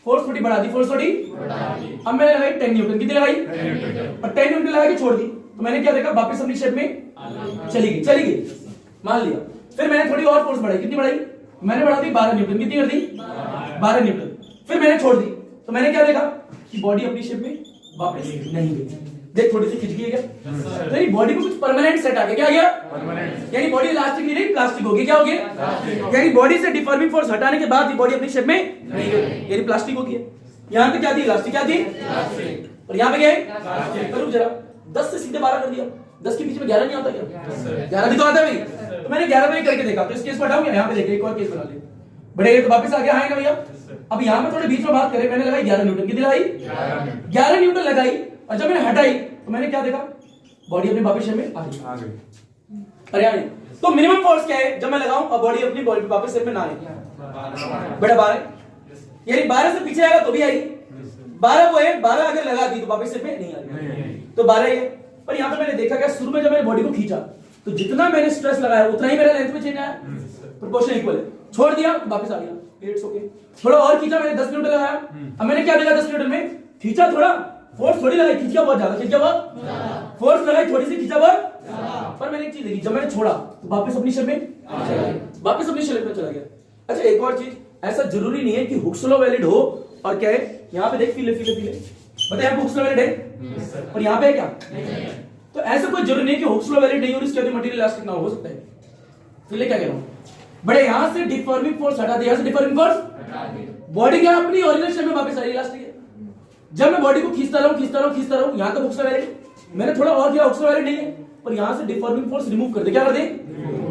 फोर्स थोड़ी बढ़ा दी, फोर्स थोड़ी अब मैंने लगाई 10 न्यूटन, कितनी लगाई? और 10 न्यूटन लगा के छोड़ दी तो मैंने क्या देखा, वापस अपनी शेप में चली गई, मान लिया। फिर मैंने थोड़ी और फोर्स बढ़ाई, कितनी बढ़ाई? मैंने बढ़ा दी 12 न्यूटन, कितनी कर दी? 12 न्यूटन। फिर मैंने छोड़ दी तो मैंने क्या देखा कि बॉडी अपनी शेप में वापस नहीं गई। देख थोड़ी सी खिंच गई है क्या? तो बॉडी को कुछ परमानेंट सेट आ गया, क्या आ गया? यानी बॉडी इलास्टिक नहीं रही, प्लास्टिक हो गई, क्या हो गया? यानी बॉडी से डिफॉर्मिंग फोर्स हटाने के बाद बॉडी अपनी शेप में नहीं गई, यानी प्लास्टिक हो गया। यहाँ पे क्या थी? इलास्टिक, क्या थी? और यहाँ पे क्या है? करो जरा 10 से सीधे 12 कर दिया, 10 के बीच में 11 नहीं आता क्या? 11 भी तो आता है भाई। तो मैंने 11 पे करके देखा, तो इस केस को हटाऊंगा, यहाँ पे देखिए एक और केस बना ले। बड़े ये तो वापस आ गया, है ना भैया? अब यहाँ पे थोड़े बीच में बात करें, मैंने लगाई 11 न्यूटन, कितनी लगाई? 11 न्यूटन लगाई, और जब मैंने हटाई तो मैंने क्या देखा, बॉडी अपनी वापस शेप में आ गई। अरे यार तो मिनिमम फोर्स क्या है जब मैं लगाऊं और बॉडी अपनी बॉडी वापस शेप में ना आए? बेटा 12, यानी 12 से पीछे आएगा तो भी आएगी, 12 वो है, 12 अगर लगा दी तो वापस शेप में नहीं आएगी, तो 12 ही है। पर यहाँ पे मैंने देखा क्या, शुरू में जब मैंने बॉडी को खींचा तो जितना मैंने स्ट्रेस लगाया उतना ही मेरा लेंथ में चेंज आया, प्रोपोर्शन इक्वल है। छोड़ दिया वापस आ गया, इट्स ओके। थोड़ा और खींचा मैंने 10 न्यूटन लगाया, अब मैंने क्या देखा 10 न्यूटन में खींचा, थोड़ा फोर्स थोड़ी लगाई, खींचा बहुत ज्यादा, खींचा बहुत फोर्स लगाई थोड़ी सी, खींचा बहुत। पर मैंने एक चीज देखी, जब मैंने छोड़ा तो वापस अपनी शेप में, वापस अपनी शेप में चला गया। अच्छा एक और चीज, ऐसा जरूरी नहीं है कि हुक्स लॉ वैलिड हो, और क्या है यहाँ पे देख फीले बताए यहाँ पे हुक्स लॉ वैलिड है और यहाँ पे है क्या? तो ऐसा कोई जरूरी नहीं है कि हुक्स लॉ वैलिड नहीं हो, इसके मटेरियल इलास्टिक ना हो सकता है। फीले क्या कह रहा हूं, बड़े यहां से डिफॉर्मिंग फोर्स हटा दिया, यहां से डिफॉर्मिंग फोर्स, बॉडी क्या अपनी ओरिजिनल शेप में वापस आ रही है, इलास्टिक है। जब मैं बॉडी को खींचता रहूं यहां तक हुक्स लॉ वैलिड, मैंने थोड़ा और किया, हुक्स लॉ वैलिड नहीं है, पर यहां से डिफॉर्मिंग फोर्स रिमूव कर दे, क्या कर दे,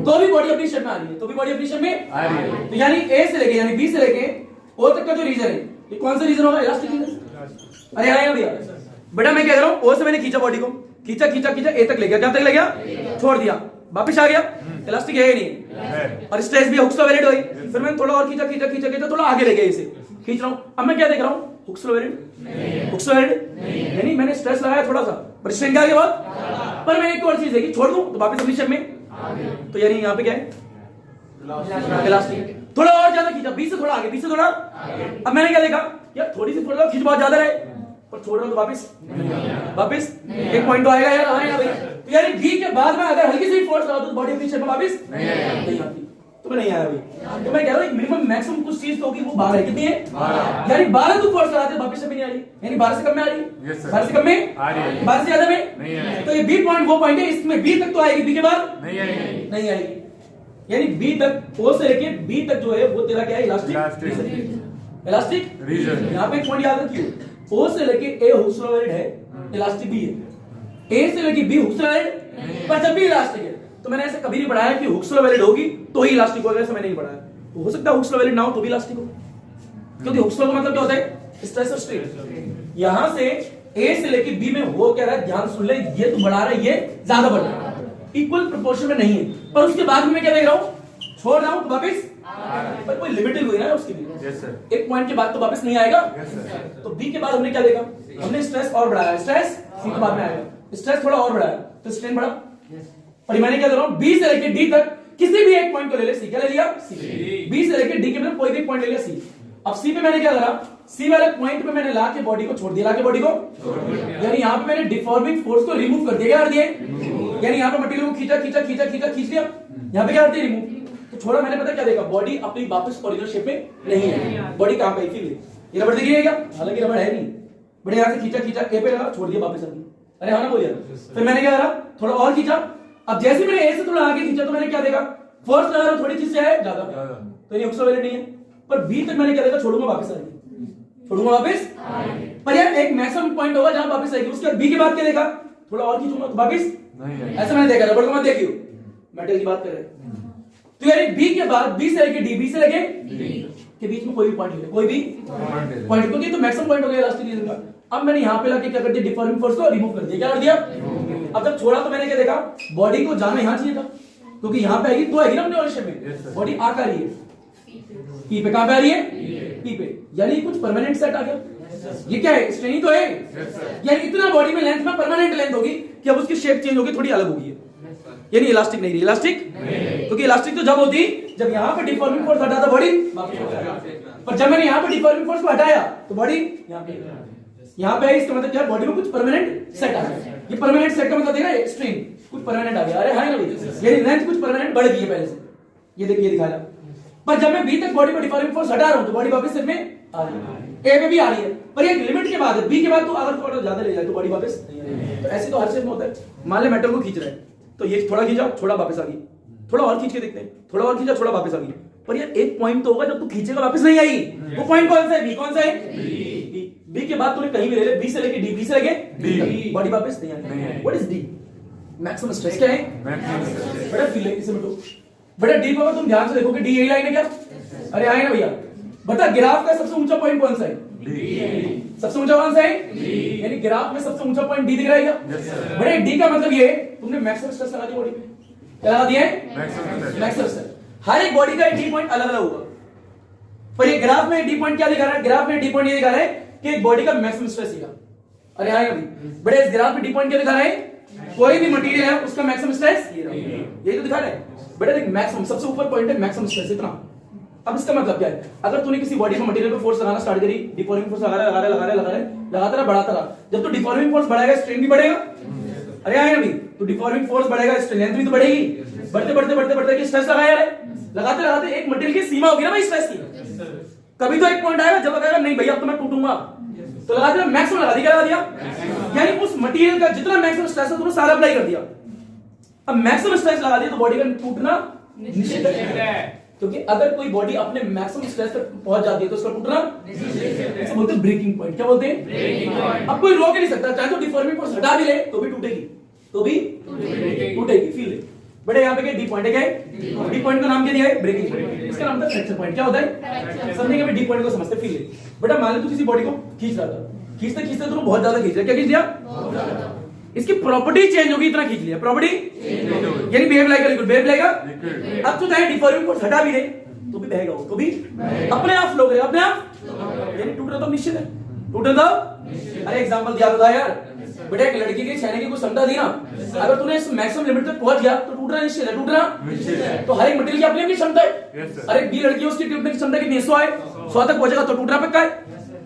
तो भी बॉडी अपनी शेप में आ रही है, तो भी बॉडी अपनी शेप में आ रही है। तो यानी ए से लेके यानी बी से लेके ओ तक का जो रीजन है, ये कौन सा रीजन होगा? Elastic region. अरे आएगा भैया, बेटा मैं कह रहा हूं ओ से मैंने खींचा बॉडी को, खींचा ए तक ले गया, क्या तक ले गया? छोड़ दिया, वापस आ गया, इलास्टिक है नहीं, और स्ट्रेस भी हुक्स लॉ वैलिड हुई। फिर मैंने थोड़ा और खींचा थोड़ा आगे ले गया, इसे खींच रहा हूं, अब मैं क्या देख रहा हूं? Hooks law valid, hooks law valid यानी मैंने स्ट्रेस लगाया थोड़ा सा, पर स्ट्रेन क्या आ गया बहुत। पर मैंने एक और चीज देखी, छोड़ दूं तो वापस अपनी शेप में, तो यानी यहाँ पे क्या है? इलास्टिक। थोड़ा और ज्यादा खींचा, बीच से थोड़ा आगे, बीच से थोड़ा, अब मैंने क्या देखा, यार थोड़ी सी थोड़ा खींच बहुत ज्यादा रहे, पर छोड़ रहा हूं तो वापस एक पॉइंट तो आएगा यार, आएगा भाई। तो यानी बी के बाद में अगर हल्की सी फोर्स लगा तो बॉडी अपनी शेप में वापस नहीं आती, तो नहीं आया भाई। तो मैं कह रहा हूं मिनिमम मैक्सिमम कुछ चीज तो होगी, वो 12 है, कितनी है? यानी 12 तो फोर्स लगाते वापस शेप में नहीं आ रही, यानी 12 से कम में आ रही है, 12 से कम में आ रही है, 12 से ज्यादा में, तो ये बी पॉइंट वो पॉइंट है, इसमें बी तक तो आएगी, बी के बाद नहीं आएगी। यानी बी तक, ओ से लेके बी तक जो है वो तेरा क्या है? Elastic region. यहाँ पे एक पॉइंट याद रखिए, ओ से लेके ए हुक्स लॉ वैलिड है, इलास्टिक भी है, ए से लेके बी हुक्स लॉ वैलिड, पर जब भी इलास्टिक है, तो मैंने ऐसे कभी नहीं पढ़ाया कि हुक्स लॉ वैलिड होगी तो ही इलास्टिक होगा, ऐसा मैंने नहीं पढ़ाया। हो सकता है हुक्स लॉ वैलिड ना हो तो भी इलास्टिक हो, क्योंकि हुक्स लॉ का मतलब क्या होता है? स्ट्रेस और स्ट्रेन। यहां से ए से लेके बी में हो क्या रहा है, ध्यान सुन ले, ये तो बढ़ा रहा है, ये ज्यादा बढ़ रहा है, इक्वल प्रोपोर्शन में नहीं है। पर उसके बाद में मैं क्या देख रहा हूं? छोड़ रहा हूं तो वापस, पर कोई लिमिटेड हुई ना उसके लिए, एक पॉइंट के बाद तो वापस नहीं आएगा। तो बी के बाद हमने क्या देखा? हमने स्ट्रेस और बढ़ाया, स्ट्रेस सी के बाद में आएगा, स्ट्रेस थोड़ा और बढ़ाया तो स्ट्रेन बढ़ा। पर मैंने क्या कर रहा हूं? बी से लेके डी तक किसी भी एक पॉइंट को ले ले, सी क्या ले लिया? सी। बी से लेके डी के मतलब कोई भी पॉइंट ले लिया, सी। अब सी पे मैंने क्या करा? सी वाले पॉइंट पे मैंने लाके बॉडी को छोड़ दिया, लाके बॉडी को, यानी यहाँ पे मैंने डिफॉर्मिंग फोर्स को रिमूव कर दिया, क्या कर दिया? यानी यहाँ पे मटेरियल को खींच लिया, यहाँ पे क्या करती है? रिमूव। तो छोड़ा मैंने, पता क्या देखा? बॉडी अपनी वापस ओरिजिनल शेप में नहीं है, बॉडी कहां पे? ये रबड़ दिख रही है क्या? हालांकि रबड़ है नहीं, बड़े यहां से खींचा ए पे लगा, छोड़ दिया, वापस आ गई। अरे हाँ ना बोलिए। फिर मैंने क्या करा? थोड़ा और खींचा, अब जैसे मैंने ए से थोड़ा आगे खींचा तो मैंने क्या देखा? फोर्स लगा रहा, थोड़ी चीज से है ज्यादा, तो ये हुक्स लॉ वैलिड नहीं है। पर बी तक मैंने क्या देखा? छोड़ूंगा वापस आ गई, छोड़ूंगा वापस, पर यार एक मैक्सिमम पॉइंट होगा जहां वापस आएगी, उसके बाद बी के बाद क्या देखा, थोड़ा और खींचूंगा तो वापस नहीं, ऐसा मैंने देखा, रबड़ को मत देखियो, मेटल की बात कर रहे हैं। तो यार बी के बाद बी से लेके डी, बी से लेके के बीच में कोई भी पॉइंट ले, कोई भी पॉइंट, क्योंकि तो मैक्सिमम पॉइंट हो गया इलास्टिक रीजन का। अब मैंने यहां पे लाके क्या कर दिया, डिफॉर्मिंग फोर्स को रिमूव कर दिया, क्या कर दिया। अब जब छोड़ा तो मैंने क्या देखा, बॉडी को जाना यहां चाहिए था, क्योंकि यहां पे आएगी तो आएगी ना अपने वाले शेप में, बॉडी आ कर रही है पी पे, कहां पे आ रही है, पी पे, यानी कुछ परमानेंट सेट आ गया। ये क्या है, स्ट्रेन तो है, यानी इतना बॉडी में लेंथ में परमानेंट लेंथ होगी कि अब उसकी शेप चेंज होगी, थोड़ी अलग होगी, यानी इलास्टिक नहीं रही, इलास्टिक, क्योंकि इलास्टिक तो जब होती जब यहां पे डिफॉर्मिंग फोर्स हटा था बॉडी वापस हो जाएगा, पर जब मैंने यहां पे डिफॉर्मिंग फोर्स को हटाया तो बॉडी यहां पे है, इसका मतलब क्या है, बॉडी में कुछ परमानेंट सेट आ गया। ये परमानेंट सेट का मतलब देखा है, स्ट्रेन कुछ परमानेंट आ गया, अरे हां ना भाई, यानी लेंथ कुछ परमानेंट बढ़ गई है पहले से, ये देखिए दिखा रहा। पर जब मैं बी तक बॉडी में डिफॉर्मिंग फोर्स हटा रहा हूं तो बॉडी वापस सेट में आ रही है, ए में भी आ रही है, पर एक लिमिट के बाद है, बी के बाद तो अगर थोड़ा ज्यादा ले जाए तो बॉडी वापस नहीं आ रही है। तो ऐसे तो हर शेप में होता है। मान ले मेटल को खींच रहा है तो ये थोड़ा खींचा, थोड़ा वापस आ गई, थोड़ा और खींच के देखते हैं, थोड़ा और खींचा, थोड़ा वापस आ गई, पर यार एक पॉइंट तो होगा जब तू खींचेगा वापस नहीं आई, वो पॉइंट कौन सा है, बी, कौन सा है, बी के बाद तूने कहीं भी ले ले, बी से लेके डी, बी से लेके डी, बॉडी वापस नहीं आई। What is the, maximum stress क्या है, बड़ा फील है इसे मिटो, बड़ा डीप होगा, तुम ध्यान से देखोगे डी यही लाइन है क्या, अरे आए ना भैया, बता ग्राफ का सबसे ऊंचा पॉइंट कौन सा है, डी, सबसे ऊंचा कौन सा है, डी, यानी ग्राफ में सबसे ऊंचा पॉइंट डी दिख रहा है क्या, बड़े डी का मतलब ये तुमने मैक्सिमम स्ट्रेस लगा दिया बॉडी पे, क्या लगा दिया है, मैक्सिमम स्ट्रेस। हर एक बॉडी का डी पॉइंट अलग अलग होगा, पर ये ग्राफ में डी पॉइंट क्या दिखा रहा है, ग्राफ में डी पॉइंट ये दिखा रहा है कि एक बॉडी का मैक्सिमम स्ट्रेस है, अरे हाँ अभी बड़े इस ग्राफ में डी पॉइंट क्या दिखा रहा है, कोई भी मटेरियल है उसका मैक्सिमम स्ट्रेस यही तो दिखा रहा है, बड़े देख मैक्सिमम सबसे ऊपर पॉइंट है मैक्सिमम स्ट्रेस इतना। अब इसका मतलब क्या है, अगर तूने किसी बॉडी में मटेरियल पे फोर्स लगाना स्टार्ट करी, डिफॉर्मिंग फोर्स लगाता रहा बढ़ाता रहा, जब तू डिफॉर्मिंग फोर्स बढ़ाएगा स्ट्रेन भी बढ़ेगा, अरे आए अभी तो डिफॉर्मिंग फोर्स बढ़ेगा स्ट्रेन भी तो बढ़ेगी, बढ़ते बढ़ते बढ़ते बढ़ते कि स्ट्रेस लगाया है, लगाते लगाते एक मटेरियल की सीमा होगी ना भाई स्ट्रेस की, कभी तो एक पॉइंट आएगा जब कहेगा नहीं भैया अब तो मैं टूटूंगा, तो लगा दिया मैक्सिमम लगा दिया, क्या लगा दिया, यानी उस मटेरियल का जितना मैक्सिमम स्ट्रेस है तूने सारा अप्लाई कर दिया। अब मैक्सिमम स्ट्रेस लगा दिया तो बॉडी का टूटना निश्चित है, क्योंकि अगर कोई बॉडी अपने मैक्सिमम स्ट्रेस तक पहुंच जाती है तो उसका टूटना इसे बोलते हैं ब्रेकिंग पॉइंट, क्या बोलते हैं ब्रेकिंग पॉइंट। अब कोई रोक नहीं सकता, चाहे तो डिफॉर्मिंग फोर्स हटा भी ले तो भी टूटेगी, तो भी टूटेगी, फील ले बड़े यहाँ पे क्या डी पॉइंट है, क्या है डी पॉइंट का नाम क्या दिया है, ब्रेकिंग पॉइंट, इसका नाम था फ्रैक्चर पॉइंट, क्या होता है समझने के डी पॉइंट को समझते, फील ले बेटा। मान ले तू किसी बॉडी को खींच रहा था, खींचते खींचते तू बहुत ज्यादा खींच रहा, क्या खींच लिया, इसकी प्रॉपर्टी चेंज होगी, इतना खींच लिया, प्रॉपर्टी यानी behave like liquid, behave like अब तो चाहे डिफॉर्मिंग फोर्स हटा भी दे तो भी बहेगा, तो भी अपने आप फ्लो करेगा, अपने आप, यानी टूट रहा तो निश्चित है, टूट रहा तो, अरे एग्जांपल दिया था यार बेटा, एक लड़की के छेने की कुछ क्षमता दी ना, अगर तूने इस मैक्सिमम लिमिट तक पहुंच गया तो टूटना निश्चित है, टूटना, तो हर एक मटेरियल की अपनी अपनी क्षमता है, अरे बी लड़की है उसकी टूटने की क्षमता कितनी है, 100 है, 100 तक पहुंचेगा तो टूटना पक्का है,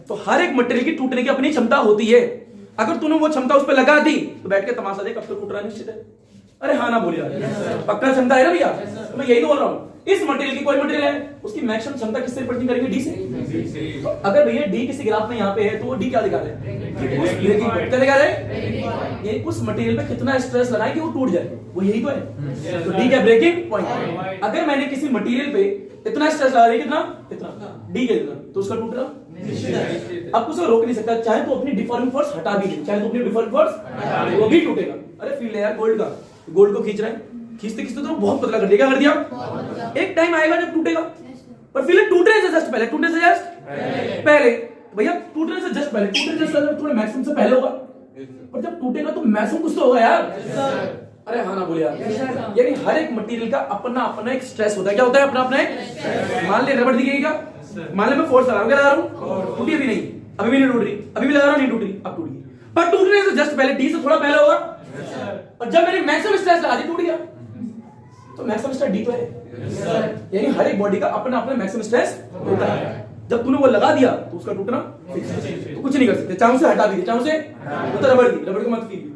तो हर एक मटेरियल की टूटने की अपनी क्षमता होती है, अगर तूने वो क्षमता उस पर लगा दी तो बैठ के तमाशा देख कब तक टूटना निश्चित है, अरे हाँ ना बोलिए पक्का क्षमता है ना भैया, तो मैं यही तो बोल रहा हूँ, इस मटेरियल की कोई मटेरियल है उसकी मैक्सिमम क्षमता किससे रिप्रेजेंट करेंगे, डी से, तो अगर भैया डी किसी ग्राफ में यहाँ पे है तो वो डी क्या दिखा रहे हैं, उस ब्रेकिंग पॉइंट क्या दिखा रहे हैं, ये उस मटेरियल पे कितना स्ट्रेस लगाए कि वो टूट जाए, वो यही तो है, तो डी क्या ब्रेकिंग पॉइंट। अगर मैंने किसी मटेरियल पे इतना स्ट्रेस लगा दिया, कितना इतना डी के इतना, तो उसका टूट रहा, अब उसे रोक नहीं सकता, चाहे तो अपनी डिफॉर्मिंग फोर्स हटा भी दे, चाहे तो अपनी डिफॉर्मिंग फोर्स वो भी टूटेगा। अरे फील है यार गोल्ड का, गोल्ड को खींच रहा है, खींचते खींचते तो बहुत पतला कर दिया, क्या कर दिया, एक टाइम आएगा जब टूटेगा, पर फिर टूटने से जस्ट पहले, टूटने से जस्ट पहले भैया, टूटने से जस्ट पहले, टूटने से थोड़ा मैक्सिमम से पहले होगा, पर जब टूटेगा तो मैक्सिमम कुछ तो होगा यार, अरे हाँ ना बोले यार, यानी हर एक मटेरियल का अपना अपना एक स्ट्रेस होता है, क्या होता है अपना अपना एक, मान ले रबड़ दिखेगी क्या, मान ले मैं फोर्स लगा रहा हूँ, टूटी अभी नहीं, अभी भी नहीं टूट रही, अभी भी लगा रहा हूँ नहीं टूट रही, अब टूट गई, पर टूटने से जस्ट पहले डी से थोड़ा पहले होगा, और जब मैंने मैक्सिमम स्ट्रेस लगा दी टूट गया, तो मैक्सिमम स्ट्रेस डी तो है, यानी हर एक बॉडी का अपना अपना मैक्सिमम स्ट्रेस होता है, जब तूने वो लगा दिया तो उसका टूटना तो कुछ नहीं कर सकते, चाहे उसे हटा भी दे, चाहे उसे तो रबड़ को मत फील,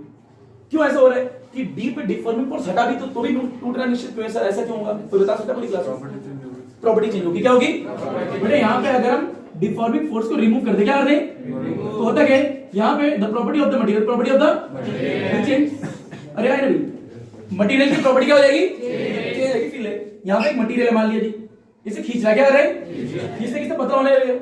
क्यों ऐसा हो रहा है कि डी पे डिफॉर्मिंग फोर्स हटा भी तो भी टूटना निश्चित, क्यों ऐसा क्यों होगा, कोई बता सकता है पूरी क्लास में, प्रॉपर्टी चेंज होगी, क्या होगी बेटे, यहाँ पे अगर हम डिफॉर्मिंग फोर्स को रिमूव कर दे, क्या कर दे, तो होता क्या है, यहाँ पे the property of the material, property of the change, अरे यार मटेरियल की प्रॉपर्टी क्या हो जाएगी, चेंज हो जाएगी, फील है, यहाँ पे एक मटेरियल है मान लिया जी, इसे खींच रहा, क्या कर रहे हैं, खींचते खींचते पतला होने लगेगा,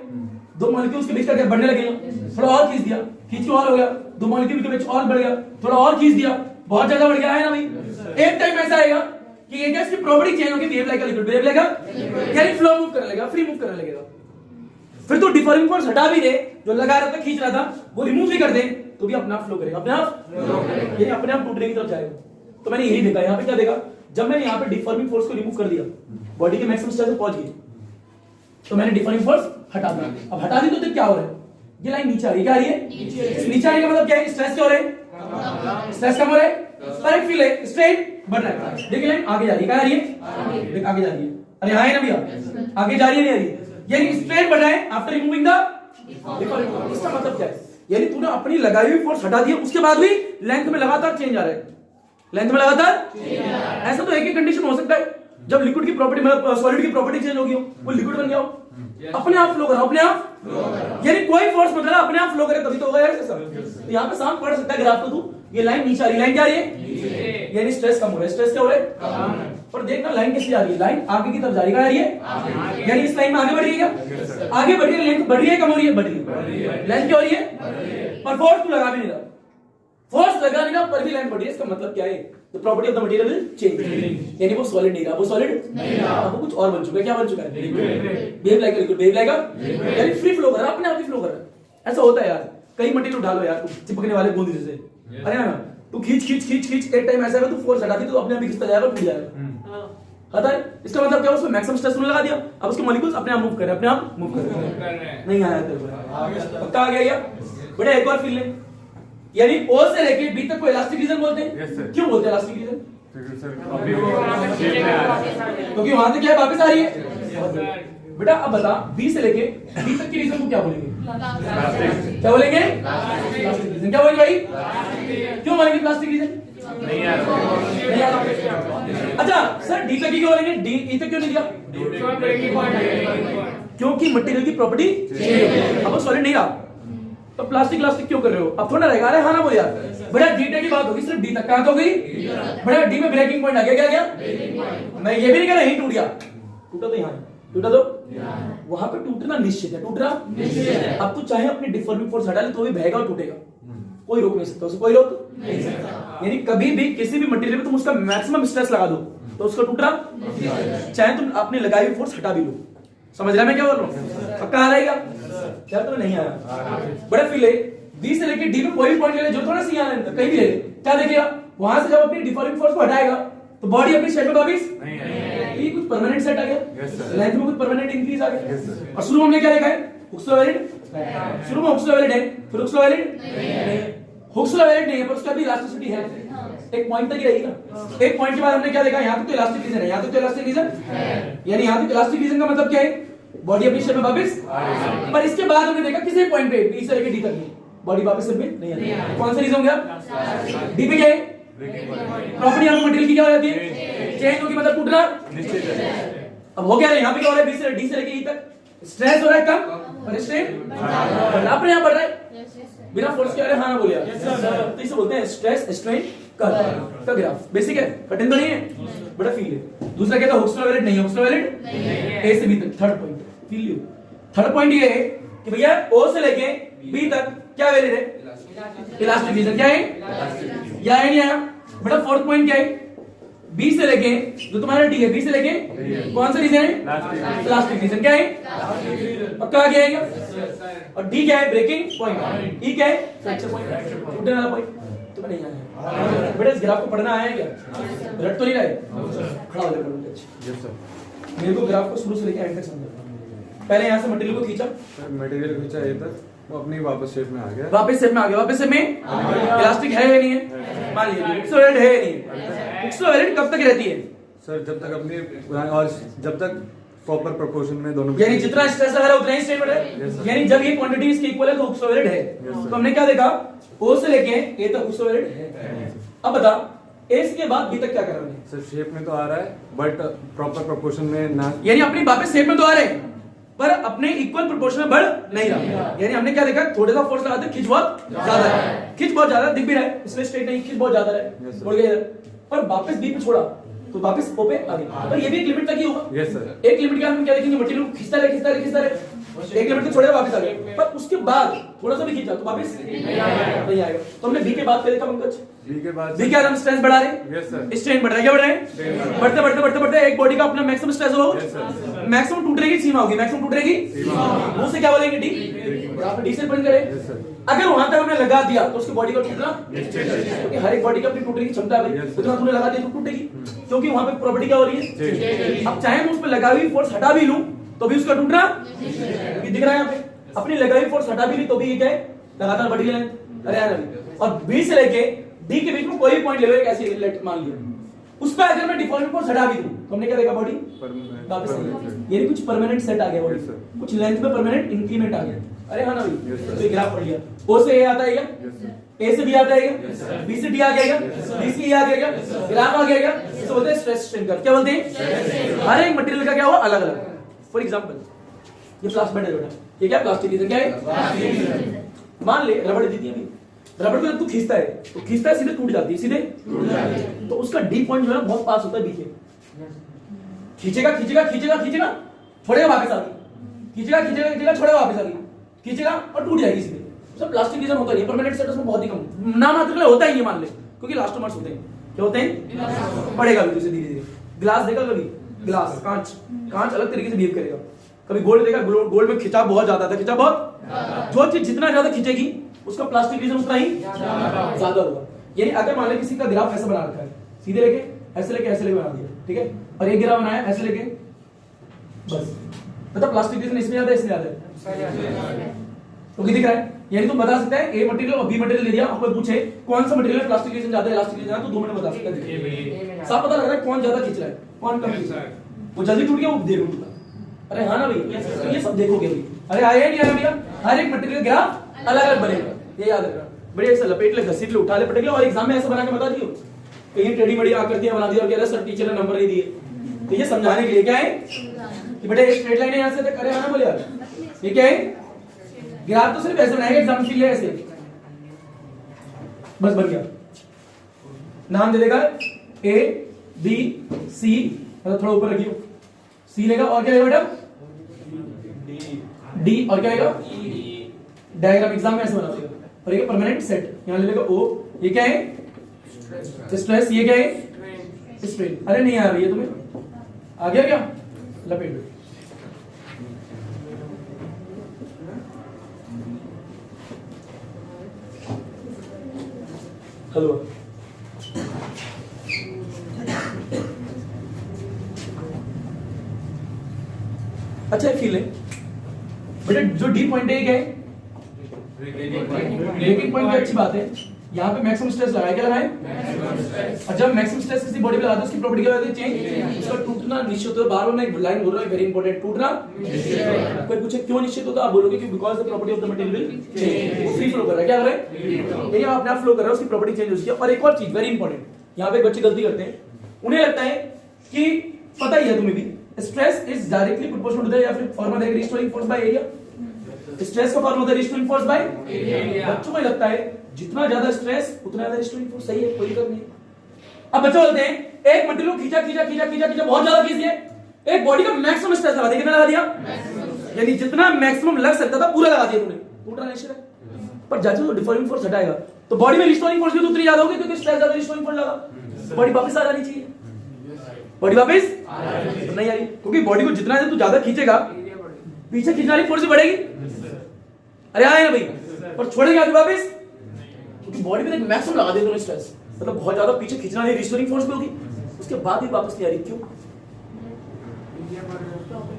दो मॉलिक्यूल्स के बीच का गैप बढ़ने लगेगा, थोड़ा और खींच दिया, खींच के और हो गया, दो मॉलिक्यूल के बीच और बढ़ गया, थोड़ा और खींच दिया, बहुत ज्यादा बढ़ गया है ना भाई। एक टाइम ऐसा आएगा कि ये गैस की प्रॉपर्टी चेंज होगी, behave like a liquid, behave like अ, यानी फ्लो मूव करने लगेगा, फ्री मूव करने लगेगा। फिर तो डिफरिंग फोर्स हटा भी दे, जो लगा रहा था खींच रहा था वो रिमूव भी कर दे, तो भी अपने आप फ्लो करेगा, अपने आप, यानी अपने आप टूटने की तरफ जाएगा। तो मैंने यही देखा, यहाँ पे क्या देखा, जब मैंने यहाँ पे डिफॉर्मिंग फोर्स को रिमूव कर दिया, बॉडी के मैक्सिमम स्ट्रेस पे पहुंच गई, तो मैंने डिफॉर्मिंग फोर्स हटा दिया। अब हटा दी तो क्या हो रहा है, ये लाइन नीचे आ रही, क्या आ रही है, नीचे आने का मतलब क्या है, स्ट्रेस क्या हो रहा है, स्ट्रेस कम हो रहा है, पर एक फील है, स्ट्रेन बढ़ रहा है। देखिए लाइन आगे जा रही है, क्या आ रही है, देख आगे जा रही है, अरे हाँ है ना भैया, आगे जा रही है, नहीं आ रही है, यानी स्ट्रेन बढ़ रहा है after removing the deforming force. इसका मतलब क्या है, यानी तूने अपनी लगाई हुई फोर्स हटा दी, उसके बाद भी लेंथ में लगातार चेंज आ रहा है, लेंथ में लगातार। ऐसा तो एक ही कंडीशन हो सकता है जब लिक्विड की प्रॉपर्टी मतलब सॉलिड की प्रॉपर्टी चेंज होगी, वो लिक्विड बन गया हो, अपने आप फ्लो कर रहा, अपने आप, यानी कोई फोर्स मतलब अपने आप फ्लो करे तभी तो होगा यार ऐसा। तो यहाँ पे साफ पढ़ सकता है ग्राफ को तू, ये लाइन नीचे आ रही, लाइन क्या आ रही है, यानी स्ट्रेस कम हो रहा है, स्ट्रेस क्या हो रहा है, और देखना लाइन कैसे आ रही है, लाइन आगे की तरफ जा रही है, यानी इस लाइन में आगे बढ़ रही है, क्या आगे बढ़ रही है, लेंथ बढ़ रही है, कम हो रही है, बढ़ रही है, लेंथ क्या हो रही है, पर फोर्स तू लगा भी नहीं रहा, फोर्स लगा नहीं रहा पर भी लेंथ बढ़ रही है। इसका मतलब क्या है, the property of the material will change, यानी वो सॉलिड नहीं रहा, वो सॉलिड नहीं रहा, अब वो कुछ और बन चुका है, क्या बन चुका है, behave like a liquid, behave like अ, यानी फ्री फ्लो कर रहा है, अपने आप ही फ्लो कर रहा है। ऐसा होता है यार, कई मटेरियल उठा लो यार, चिपकने वाले बूंद जैसे, अरे ना तू खींच खींच खींच खींच, एक टाइम ऐसा है तू फोर्स हटा दी तो अपने आप ही खिसका जाएगा, टूट जाएगा, पता है। इसका मतलब क्या, उसमें मैक्सिमम स्ट्रेस लगा दिया, अब उसके मॉलिक्यूल्स अपने आप मूव कर रहे हैं, अपने आप मूव कर रहे हैं, नहीं आया तेरे को, पक्का आ गया क्या, बड़े एक और फील ले, यानी ओ से लेके बी तक को इलास्टिक रीजन बोलते हैं। क्यों बोलते हैं इलास्टिक रीजन, क्योंकि वहां से क्या है वापस आ रही है। बेटा अब बता, बी से लेके बी तक की रीजन को क्या बोलेंगे, क्या बोलेंगे, प्लास्टिक रीजन, क्या बोलेंगे भाई, क्यों बोलेंगे प्लास्टिक रीजन, नहीं आ रहा। अच्छा सर डी तक की क्यों बोलेंगे, डी ई तक क्यों नहीं दिया, क्योंकि मटेरियल की प्रॉपर्टी अब वो सॉलिड नहीं रहा, तो प्लास्टिक प्लास्टिक क्यों कर रहे हो, अब थोड़ा रहेगा, अरे हाँ ना बोल यार, बड़ा डी तक की बात होगी, सिर्फ डी तक कहां हो गई, बड़ा डी में ब्रेकिंग पॉइंट आ गया, क्या गया, मैं ये भी नहीं कह रहा यही टूट गया, टूटा तो यहाँ टूटा तो वहां पे टूटना निश्चित है, टूटना निश्चित है। अब तू चाहे अपनी डिफॉर्मिंग फोर्स हटा ले तो भी बहेगा और टूटेगा, कोई रोक नहीं सकता उसे, कोई रोक नहीं सकता। यानी कभी भी किसी भी मटेरियल में तुम उसका मैक्सिमम स्ट्रेस लगा दो तो उसका टूटना, चाहे तुम अपनी लगाई हुई फोर्स हटा भी लो, समझ रहा मैं क्या बोल रहा हूँ, पक्का आ रहेगा, क्या तुम्हें नहीं आया, बड़ा फील है। बी से लेके डी में कोई भी पॉइंट ले ले, जो थोड़ा सी यहाँ कहीं भी ले ले, क्या देखेगा, वहां से जब अपनी डिफॉर्मिंग फोर्स को हटाएगा तो बॉडी अपनी शेप में वापस ये कुछ परमानेंट सेट आ गया, लेंथ में कुछ परमानेंट इंक्रीज आ गया। और शुरू में हमने क्या देखा है, हुक्स लॉ वैलिड, शुरू में हुक्स लॉ वैलिड है, फिर हुक्स लॉ वैलिड नहीं, हुक्स लॉ वैलिड नहीं है पर उसका भी इलास्टिसिटी है, एक पॉइंट तक ही रहेगी ना। एक पॉइंट के बाद हमने क्या देखा, यहाँ तक तो इलास्टिक रीजन है, यहाँ तक तो इलास्टिक रीजन है, यानी यहाँ तक इलास्टिक रीजन का मतलब क्या है, बॉडी अपनी शेप में वापस, पर इसके बाद हमने देखा किसी पॉइंट पे बी से लेकर डी तक बॉडी वापस से नहीं आती, कौन सा रीजन हो गया, डी पे क्या है, प्रॉपर्टी ऑफ मटेरियल की क्या हो जाती है, चेंज होगी, मतलब टूटना निश्चित है। अब हो गया यहाँ पे क्या हो रहा है, बी से डी से लेके ई तक स्ट्रेस हो रहा है कम और स्ट्रेन अपने यहाँ बढ़ रहा है बिना फोर्स के, अरे हाँ ना बोलिए, तो इसे बोलते हैं स्ट्रेस स्ट्रेन कर्व का ग्राफ, बेसिक है, कठिन तो नहीं है, बड़ा फील है। दूसरा क्या था, हुक्स लॉ वैलिड नहीं है, हुक्स लॉ वैलिड ए से बी तक, third point feel you, third point ये है कि भैया ओ से लेके बी तक क्या वैलिड है, इलास्टिक रीजन क्या है, या है नहीं आया। बेटा फोर्थ पॉइंट क्या है, बी से लेके जो तुम्हारा डी है, बी से लेके कौन सा रीजन है, इलास्टिक रीजन क्या है, पक्का आ गया है। और डी क्या है, ब्रेकिंग पॉइंट, ई क्या है, फ्रैक्चर पॉइंट, टूटने वाला पॉइंट। तो नहीं आया बेटा, इस ग्राफ को पढ़ना आया है क्या, रट तो नहीं रहे, खड़ा हो जाएगा। मेरे को ग्राफ को शुरू से लेके एंड तक समझना, पहले यहाँ से मटेरियल को खींचा, मटेरियल खींचा ये तक, वो अपनी वापस शेप में आ गया, वापस शेप में आ गया, वापस शेप में इलास्टिक है या नहीं है, मान लीजिए हुक्स लॉ वैलिड है या नहीं है। हुक्स लॉ वैलिड कब तक रहती है सर, जब तक अपनी और जब तक प्रॉपर प्रोपोर्शन में दोनों, यानी जितना स्ट्रेस लगा रहा है उतना ही स्ट्रेन बढ़ रहा है, यानी जब ये क्वांटिटी इसके इक्वल है तो हुक्स लॉ वैलिड है। तो हमने क्या देखा, ओ से लेके ए तक हुक्स लॉ वैलिड है। अब बता ए के बाद बी तक क्या कर रहे हैं, सर शेप में तो आ रहा है बट प्रॉपर प्रोपोर्शन में ना, यानी अपनी वापस शेप में तो आ रहे हैं पर अपने इक्वल प्रोपोर्शन में बढ़ नहीं रहा। यानी हमने क्या देखा, थोड़ा सा फोर्स लगाते खिंच बहुत ज्यादा है, खिंच बहुत ज्यादा दिख भी रहा है, इसमें स्ट्रेट नहीं, खिंच बहुत ज्यादा है, बढ़ गया इधर, पर वापस बी पे छोड़ा तो वापस ओ पे आ गया। पर ये भी एक लिमिट तक ही होगा। Yes sir. एक लिमिट के बाद हम क्या देखेंगे, मटेरियल को खींचता रहे खींचता रहे खींचता रहे, 1 लिमिट से छोड़ेगा वापस आ गया, पर उसके बाद थोड़ा सा भी खींचा तो वापस नहीं आएगा। तो हमने बी के बाद क्या देखा पंकज? बी के बाद बी क्या, हम स्ट्रेस बढ़ा रहे हैं, यस सर, स्ट्रेन बढ़ रहा है, क्या बढ़ रहा है, बढ़ते बढ़ते बढ़ते बढ़ते एक बॉडी का अपना मैक्सिमम स्ट्रेस हो, मैक्सिमम टूटने की सीमा होगी, मैक्सिमम टूटने की वो से क्या बोलेंगे, डी। आप डी से पॉइंट करें, अगर वहां तक हमने लगा दिया तो उसकी बॉडी का टूटना, क्योंकि हर एक बॉडी की अपनी टूटने की क्षमता है भाई, उतना तूने लगा दिया तो टूटेगी, क्योंकि वहां पे प्रॉपर्टी क्या हो रही है। अब चाहे मैं उस पर लगाई हुई फोर्स हटा भी लूं तो भी उसका टूटना दिख रहा है, यहाँ पे अपनी लगाई हुई फोर्स हटा भी ली तो भी ये क्या है, लगातार बढ़ी लाइन। अरे यार, और बी से लेके डी के बीच में कोई भी पॉइंट ले लो, एक ऐसी लेट मान लिया, उस पर अगर मैं डिफॉल्ट फोर्स हटा भी दूं तो हमने क्या देखा, बॉडी वापस ये कुछ परमानेंट सेट आ गया, बॉडी कुछ लेंथ में परमानेंट इंक्रीमेंट आ गया। अरे हाँ ना भाई, तो ये ग्राफ पढ़ लिया, ओ से ए आता है क्या, ए से बी आता है क्या, बी से डी आ गया क्या, डी से ए आ गया क्या, ग्राफ आ गया क्या, इसको बोलते हैं स्ट्रेस स्ट्रेन कर्व। क्या बोलते हैं, हर एक मटेरियल का क्या हुआ अलग अलग। फॉर एग्जांपल ये प्लास्टिक है बेटा, ये क्या प्लास्टिक क्या है, मान ले रबड़ दी थी अभी, रबड़ को जब तू खींचता है सीधे टूट जाती है, सीधे, तो उसका डी पॉइंट जो है बहुत पास होता है बी के, खींचेगा खींचेगा खींचेगा खींचेगा छोड़ेगा वापस आ गई, खींचेगा खींचेगा खींचेगा छोड़ेगा वापस आ गई, खींचेगा और टूट जाएगी सीधे। सब प्लास्टिक रीजन होता है, परमानेंट सेट उसमें बहुत ही कम, नाम मात्र के लिए होता ही नहीं, मान ले, क्योंकि इलास्टोमर्स होते हैं, क्या होते हैं, पड़ेगा भी तुझे धीरे धीरे। ग्लास देखा कभी, ग्लास कांच, कांच अलग तरीके से बिहेव करेगा। कभी गोल्ड देखा, गोल्ड में खिंचाव बहुत ज्यादा था, खिंचाव बहुत, जो चीज जितना ज्यादा खींचेगी उसका प्लास्टिक रीजन उतना ही ज्यादा होगा। यानी अगर मान ले किसी का ग्राफ ऐसा बना रखा है, सीधे लेके ऐसे लेके बना दिया, ठीक है, और एक ग्राफ बनाया ऐसे लेके, बस मतलब प्लास्टिक रीजन इसमें ज्यादा है, इसमें ज्यादा है, तो क्या दिख रहा है। यानी तुम बता सकते हैं ए मटेरियल और बी मटेरियल ले दिया, और कोई पूछे कौन सा मटेरियल प्लास्टिक रीजन ज्यादा है, इलास्टिक रीजन ज्यादा, तो 2 मिनट बता सकते हैं, साफ पता लग रहा है कौन ज्यादा खींच रहा है, कौन कम खींच रहा है, वो जल्दी टूट गया वो देर में टूटा। अरे हाँ ना भैया, तो ये सब देखोगे अभी। अरे आया नहीं आया भैया, हर एक मटेरियल ग्राफ अलग अलग बनेगा, ये याद रखना। बढ़िया ऐसा लपेट ले, घसीट ले, उठा ले, पटक ले, और एग्जाम में ऐसा बना के बता दियो, कहीं टेढ़ी मेढ़ी आकृतियां बना दी और कह रहा सर टीचर ने नंबर नहीं दिए, तो ये समझाने के लिए क्या है कि बेटा ये स्ट्रेट लाइन है यहाँ से तक। अरे हाँ ना बोले यार, ये क्या है, ग्राफ तो सिर्फ ऐसे बनाएगा एग्जाम के लिए, ऐसे बस बन गया, नाम दे देगा ए बी सी, मतलब थोड़ा ऊपर रखियो, सी लेगा और क्या लेगा बेटा, डी, और क्या लेगा, डायग्राम एग्जाम में ऐसे बना देगा, और ये परमानेंट सेट यहां ले लेगा ओ, ये क्या है स्ट्रेस, ये क्या है स्ट्रेन। अरे नहीं आ रही है तुम्हें, आ गया क्या, लपेट दो। हेलो, अच्छा फील है बेटा, जो डी पॉइंट है क्या है, ब्रेकिंग पॉइंट की अच्छी बात है, यहाँ पे मैक्सिमम स्ट्रेस लगाया, क्या लगाए, और जब मैक्सिमम स्ट्रेस किसी बॉडी पे लगाते हैं उसकी प्रॉपर्टी क्या होती है, चेंज, उसका टूटना निश्चित होता है। बार बार मैं एक लाइन बोल रहा हूँ, वेरी इंपॉर्टेंट, टूटना कोई पूछे क्यों निश्चित होता है, आप बोलोगे कि because the property of the material will change, वो फ्री फ्लो कर रहा है, क्या कर रहा है, ये अपने आप फ्लो कर रहा है, उसकी प्रॉपर्टी चेंज हो रही है। और एक और चीज वेरी इंपॉर्टेंट, यहाँ पे एक बच्चे गलती करते हैं, उन्हें लगता है कि पता ही है तुम्हें भी, stress is directly proportional to the, या फिर फॉर्मूला है restoring force by area, stress का फॉर्मूला है रिस्टोरिंग फोर्स बाय एरिया। बच्चों को लगता है जितना ज्यादा स्ट्रेस उतना ज्यादा रिस्टोरिंग फोर्स, सही है, कोई दिक्कत नहीं। अब बच्चे बोलते हैं एक मटेरियल खींचा खींचा खींचा खींचा खींचा बहुत ज्यादा खींच दिया, एक बॉडी का मैक्सिमम स्ट्रेस लगा दिया, कितना लगा दिया, यानी जितना मैक्सिमम लग सकता था पूरा लगा दिया तूने, टूटना निश्चित है। पर जैसे वो डिफॉर्मिंग फोर्स हटाएगा तो बॉडी में रिस्टोरिंग फोर्स भी तो उतनी ज्यादा होगी, क्योंकि स्ट्रेस ज्यादा रिस्टोरिंग फोर्स लगा, बॉडी वापस आ जानी चाहिए, बॉडी वापस नहीं आ रही, क्योंकि बॉडी को जितना तू ज्यादा खींचेगा पीछे खींचने वाली फोर्स भी बढ़ेगी। अरे आए ना भाई, पर छोड़ेगा आगे वापस, क्योंकि बॉडी में एक मैक्सिमम लगा दे तो स्ट्रेस, मतलब बहुत ज्यादा पीछे खींचना वाली रिस्टोरिंग फोर्स भी होगी, उसके बाद भी वापस नहीं आ रही, क्यों,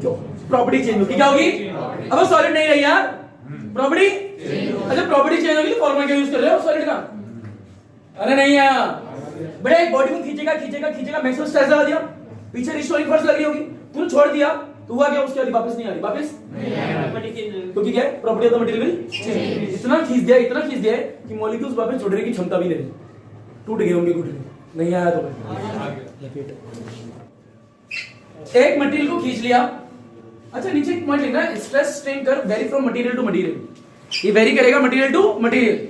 क्यों, प्रॉपर्टी चेंज होगी, क्या होगी, अब सॉलिड नहीं रही यार, प्रॉपर्टी, अच्छा प्रॉपर्टी चेंज होगी, फॉर्मूला क्या यूज कर रहे हो सॉलिड का, अरे नहीं यार बेटा, एक बॉडी को खींचेगा खींचेगा खींचेगा, मैक्सिमम स्ट्रेस लगा दिया, पीछे रिस्टोरिंग फोर्स लगी होगी, तूने छोड़ दिया तो हुआ क्या, उसके बाद वापस नहीं आ रही, वापस क्योंकि क्या है, प्रॉपर्टी ऑफ द मटेरियल, इतना खींच दिया कि मॉलिक्यूल्स वापस जुड़ने की क्षमता भी नहीं रही, टूट गए होंगे घुटने, नहीं आया तो एक मटेरियल को खींच लिया। अच्छा नीचे एक पॉइंट लिखना है, stress strain curve vary from material to material, ये वेरी करेगा मटेरियल टू मटेरियल,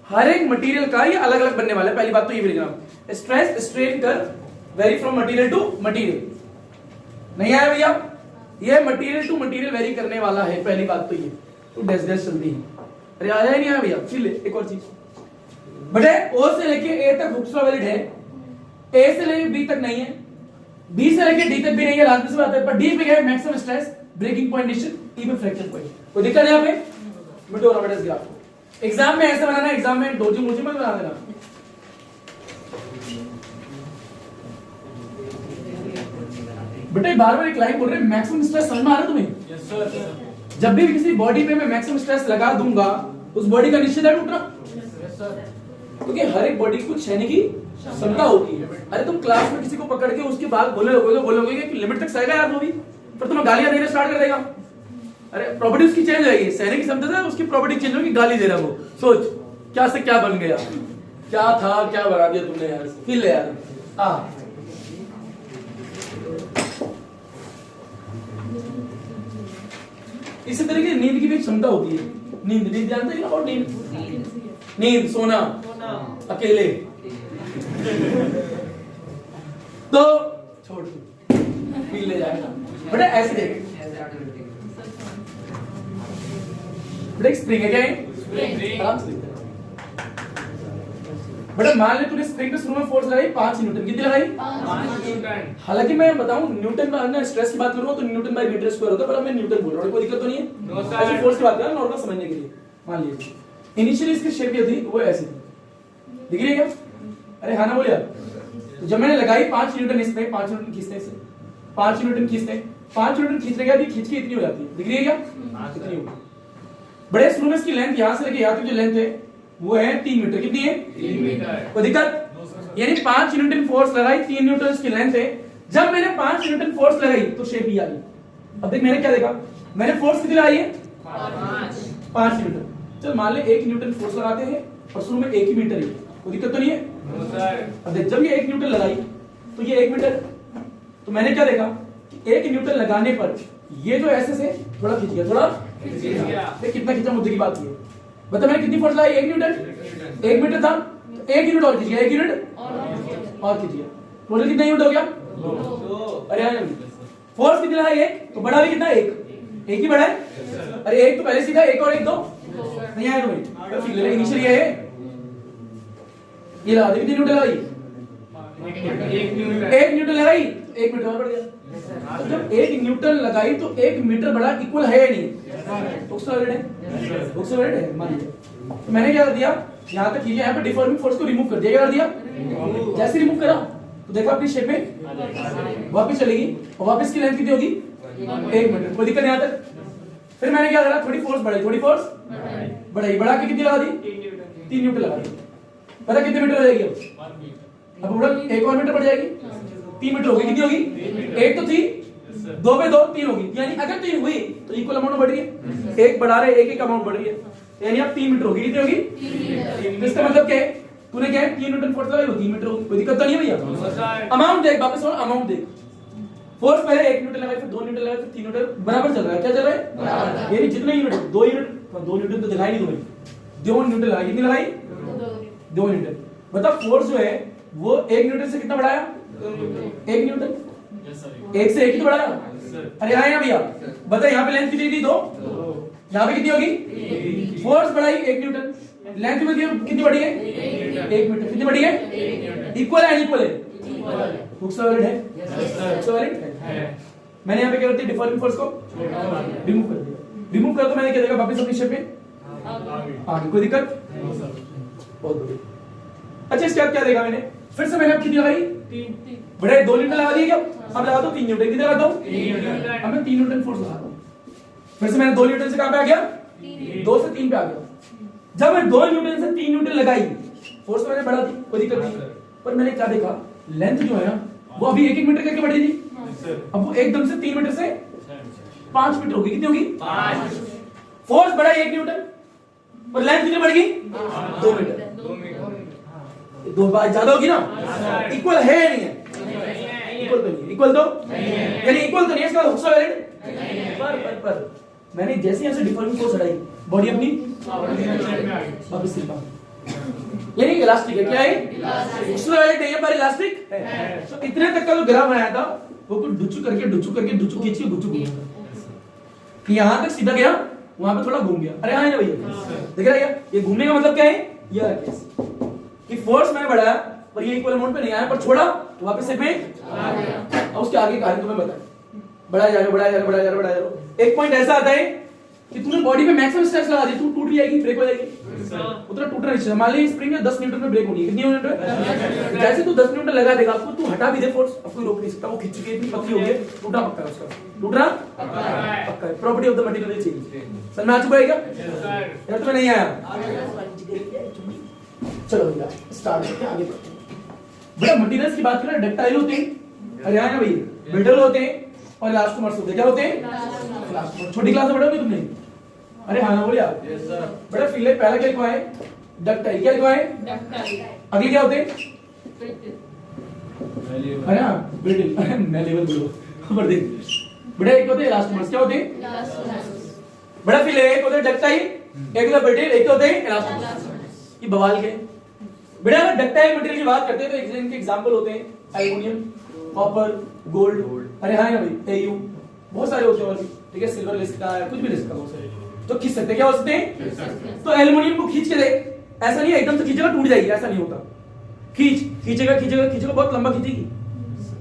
हर एक मटेरियल का ये अलग अलग बनने वाला है, पहली बात तो ये भी लिखना, stress strain curve vary from material to material, नहीं आया भैया, ये मटेरियल टू मटेरियल वेरी करने वाला है, पहली बात तो ये तो डैश डैश चलती है। अरे आया ही नहीं आया भैया, फिर ले एक और चीज बटे ओ से लेके ए तक हुक्सला वैलिड है, ए से लेके बी तक नहीं है, बी से लेके डी तक भी नहीं है, लास्ट में से बात है, पर डी पे है मैक्सिमम स्ट्रेस, ब्रेकिंग पॉइंट निश्चित, ई पे फ्रैक्चर पॉइंट। कोई दिक्कत है यहाँ पे? मिटो रबड़ ग्राफ एग्जाम में ऐसे बनाना, एग्जाम में दोजी मुझे मत बना देना। बेटा बार बार एक लाइन बोल रहे मैक्सिमम स्ट्रेस समझ में आ रहा है तुम्हें? Yes sir. जब भी किसी बॉडी पे मैं मैक्सिमम स्ट्रेस लगा दूंगा उस बॉडी का निश्चित है टूटना, यस सर। क्योंकि हर एक बॉडी को सहने की क्षमता होती है। अरे तुम क्लास में किसी को पकड़ के उसके बाद बोलोगे कि लिमिट तक सहेगा यार वो भी, पर तुम्हें गालियां देना स्टार्ट कर देगा। अरे प्रॉपर्टी उसकी चेंज हो जाएगी, सहने की क्षमता से उसकी प्रॉपर्टी चेंज होगी, गाली दे रहा वो। सोच क्या से क्या बन गया, क्या था क्या बना दिया तुमने यार, फील ले यार। हाँ इसी तरीके नींद की भी क्षमता होती है। नींद नींद जानते हैं ना, और नींद सोना अकेले तो छोड़ फील ले जाएगा। बेटा ऐसे देख, बेटा स्प्रिंग है क्या है? आराम से बेटा मान ले तूने स्प्रिंग पे शुरू में फोर्स लगाई 5 न्यूटन, कितनी लगाई? 5 न्यूटन। हालांकि मैं बताऊं न्यूटन में अन्य स्ट्रेस की बात करूंगा तो न्यूटन बाय मीटर स्क्वायर होता है, पर मैं न्यूटन बोल रहा हूं, कोई दिक्कत तो नहीं है? No sir. ऐसे फोर्स की बात कर रहा हूं नॉर्मल समझने के लिए। मान लीजिए इनिशियली इसकी शेप ये थी, वो ऐसी थी, दिख रही है क्या? अरे हाँ ना बोलिए। तो जब मैंने लगाई 5 न्यूटन इसमें, 5 न्यूटन खींचने से 5 न्यूटन खींचने 5 न्यूटन खींचने के बाद ये खींच के इतनी हो जाती है, दिख रही है क्या? कितनी होगी? बड़े शुरू में इसकी लेंथ यहां से लेके यहां तक जो लेंथ है वो है 3 मीटर। कितनी है? 3 मीटर। कोई दिक्कत? यानी 5 न्यूटन फोर्स लगाई, 3 न्यूटन इसकी लेंथ है। जब मैंने 5 न्यूटन फोर्स लगाई तो शेप ही आ गई। अब देख मैंने क्या देखा, मैंने फोर्स कितनी लगाई है? 5 न्यूटन। चल मान ले 1 न्यूटन फोर्स लगाते हैं और शुरू में 1 ही मीटर है, कोई दिक्कत तो नहीं है? No sir. अब देख जब ये 1 न्यूटन लगाई तो ये 1 मीटर, तो मैंने क्या देखा कि 1 न्यूटन लगाने पर ये जो ऐसे से थोड़ा खींच गया, थोड़ा देख कितना खींचा, मुद्दे की बात ये बता। मैंने कितनी फोर्स लगाई? 1 न्यूटन, 1 मीटर था, 1 यूनिट और खींच गया, 1 यूनिट और खींच गया, टोटल कितना यूनिट हो गया? 2। अरे फोर्स कितना है? 1, तो बड़ा भी कितना है? 1 ही बड़ा है। अरे 1 तो पहले सीधा, 1 और 1 2 नहीं आया तुम्हें, फिर ले इनिशियल ये है, ये लगा दे। कितनी न्यूटन लगाई? 1 न्यूटन लगाई, 1 मीटर और बढ़ गया। तो जब 1 न्यूटन लगाई तो 1 मीटर बड़ा इक्वल है या नहीं? उससे वेट है मान लीजिए। तो मैंने क्या कर दिया, यहाँ तक खींचा, यहाँ पे डिफॉर्मिंग फोर्स को रिमूव कर दिया। क्या कर दिया? जैसे रिमूव करा तो देखो अपनी शेप में वापस चलेगी और वापस की लेंथ कितनी होगी? 1 मीटर। कोई दिक्कत यहाँ तक? फिर मैंने क्या करा, थोड़ी फोर्स बढ़ाई, थोड़ी फोर्स बढ़ाई, बढ़ा के कितनी लगा दी? 3 न्यूटन लगा दी। पता कितने मीटर हो जाएगी? अब उड़ा 1 और मीटर बढ़ जाएगी, 3 मीटर होगी। कितनी होगी? 1 तो थी, 2 पे 2 3 होगी, यानी अगर 3 हुई तो इक्वल अमाउंट बढ़ रही है। 1 बढ़ा रहे 1 अमाउंट बढ़ रही है, यानी अब 3 मीटर होगी। कितनी होगी? 3। इसका मतलब क्या है, तूने क्या है 3 न्यूटन फोर्स लगाई, वो 3 मीटर होगी। कोई दिक्कत तो नहीं है भैया? अमाउंट देख, वापस और अमाउंट देख। फोर्स पहले 1 न्यूटन लगाई, फिर 2 न्यूटन लगाई, फिर 3 न्यूटन, बराबर चल रहा है। क्या चल रहा है? बराबर। यानी जितने यूनिट 2 न्यूटन तो दिखाई नहीं तुम्हें, 2 न्यूटन लगाई। कितनी लगाई? 2 न्यूटन। बता फोर्स जो है वो 1 न्यूटन से कितना बढ़ाया? 1 न्यूटन। 1 से 1 ही तो बढ़ाया। अरे आए ना भैया, बता यहाँ पे लेंथ कितनी थी? 2। यहाँ पे कितनी होगी? फोर्स बढ़ाई 1 न्यूटन, लेंथ में कितनी बढ़ी है? 1 मीटर। कितनी बढ़ी है? इक्वल है अनइक्वल है? हुक्स वैलिड है? हुक्स वैलिड है। मैंने यहाँ पे क्या करती है, डिफॉर्मिंग फोर्स को रिमूव कर दिया। रिमूव कर तो मैंने क्या देखा, वापस अपनी शेप में आगे। कोई दिक्कत? बहुत बढ़िया। अच्छा इसके बाद क्या देखा मैंने, फिर से मैंने अब कितनी लगाई? 3। बड़े 2 न्यूटन लगा दिए क्या? अब लगा दो 3 न्यूटन। कितने लगाता हूं? 3 न्यूटन। अब मैं 3 न्यूटन फोर्स लगाता हूं। फिर से मैंने 2 न्यूटन से कहां पे आ गया? 2 से 3 पे आ गया। जब मैं 2 न्यूटन से 3 न्यूटन लगाई, फोर्स तो मैंने बढ़ा दी, कोई दिक्कत नहीं, पर मैंने क्या देखा, लेंथ जो है ना वो अभी 1 मीटर करके बढ़ी थी, अब वो एकदम से 3 मीटर से 5 मीटर होगी। कितनी होगी? 5। फोर्स बढ़ा 1 न्यूटन और लेंथ कितनी बढ़ गई? 2 मीटर। 2 बार ज्यादा होगी ना? इक्वल है या नहीं है? इक्वल तो नहीं, इक्वल तो यानी इक्वल तो नहीं है, इसका हुक्स वैलिड। पर मैंने जैसे यहां से डिफॉर्मिंग फोर्स हटाई, बॉडी अपनी वापस सिर पर, यानी इलास्टिक है। क्या है? हुक्स वैलिड नहीं है पर इलास्टिक है। तो इतने तक का जो ग्राफ बनाया था वो कुछ डुचू करके खींच के गुच्चू घूमेगा कि यहाँ तक सीधा गया, वहां पे थोड़ा घूम गया। अरे हाँ भैया दिख रहा है क्या? ये घूमने का मतलब क्या है? ये केस कि फोर्स मैंने बढ़ाया पर ये इक्वल अमाउंट पे नहीं आया, पर छोड़ा तो वापस से में आ गया। अब उसके आगे कार्य तुम्हें बताएं, बढ़ाया जा रहा है। एक पॉइंट ऐसा आता है कि तूने बॉडी पे मैक्सिमम स्ट्रेस लगा दी, तू टूट जाएगी, ब्रेक हो जाएगी। उतना टूटना नहीं चाहिए। मान ली स्प्रिंग में 10 न्यूटन में ब्रेक होनी है, कितनी न्यूटन है? जैसे तू 10 न्यूटन लगा देगा, आपको तू हटा भी दे फोर्स, अब कोई रोक नहीं सकता। वो खिंच के इतनी पतली हो गई, टूटा पक्का है उसका, टूटना पक्का है। Property of the material change. समझ में आ चुका है क्या? यार तुम्हें नहीं आया? चलो भैया स्टार्ट करते हैं, आगे बढ़ते हैं। बड़ा मटेरियल्स की बात करें, डक्टाइल होते हैं, अरे हाँ भैया, ब्रिटल होते हैं और इलास्टोमर्स होते हैं। क्या होते हैं? छोटी क्लास में पढ़ोगे तुमने? अरे हाँ ना बोलिए आप। बड़ा फील है। पहला क्या लिखवाए? डक्टाइल। क्या लिखवाए? अगले क्या होते हैं? अरे हाँ ब्रिटल, मैं लेवल बोलो पर देख। बड़ा एक होते हैं इलास्टोमर्स। क्या होते हैं? बड़ा फील है। एक होते हैं डक्टाइल, एक होता है ब्रिटल, एक होते हैं इलास्टोमर्स। ये बवाल के बेटा अगर डक्टाइल मटेरियल की बात करते हैं तो इनके एग्जांपल होते हैं एल्युमिनियम, कॉपर, गोल्ड। अरे हाँ ना भाई, एयू, बहुत सारे होते हैं और भी, ठीक है, सिल्वर ले सकता है, कुछ भी ले सकता है, बहुत सारे तो खींच सकते हैं। क्या हो सकते हैं? तो एल्युमिनियम को खींच के देख, ऐसा नहीं है एकदम से खींचेगा टूट जाएगी, ऐसा नहीं होता। खींचेगा बहुत लंबा खींचेगी।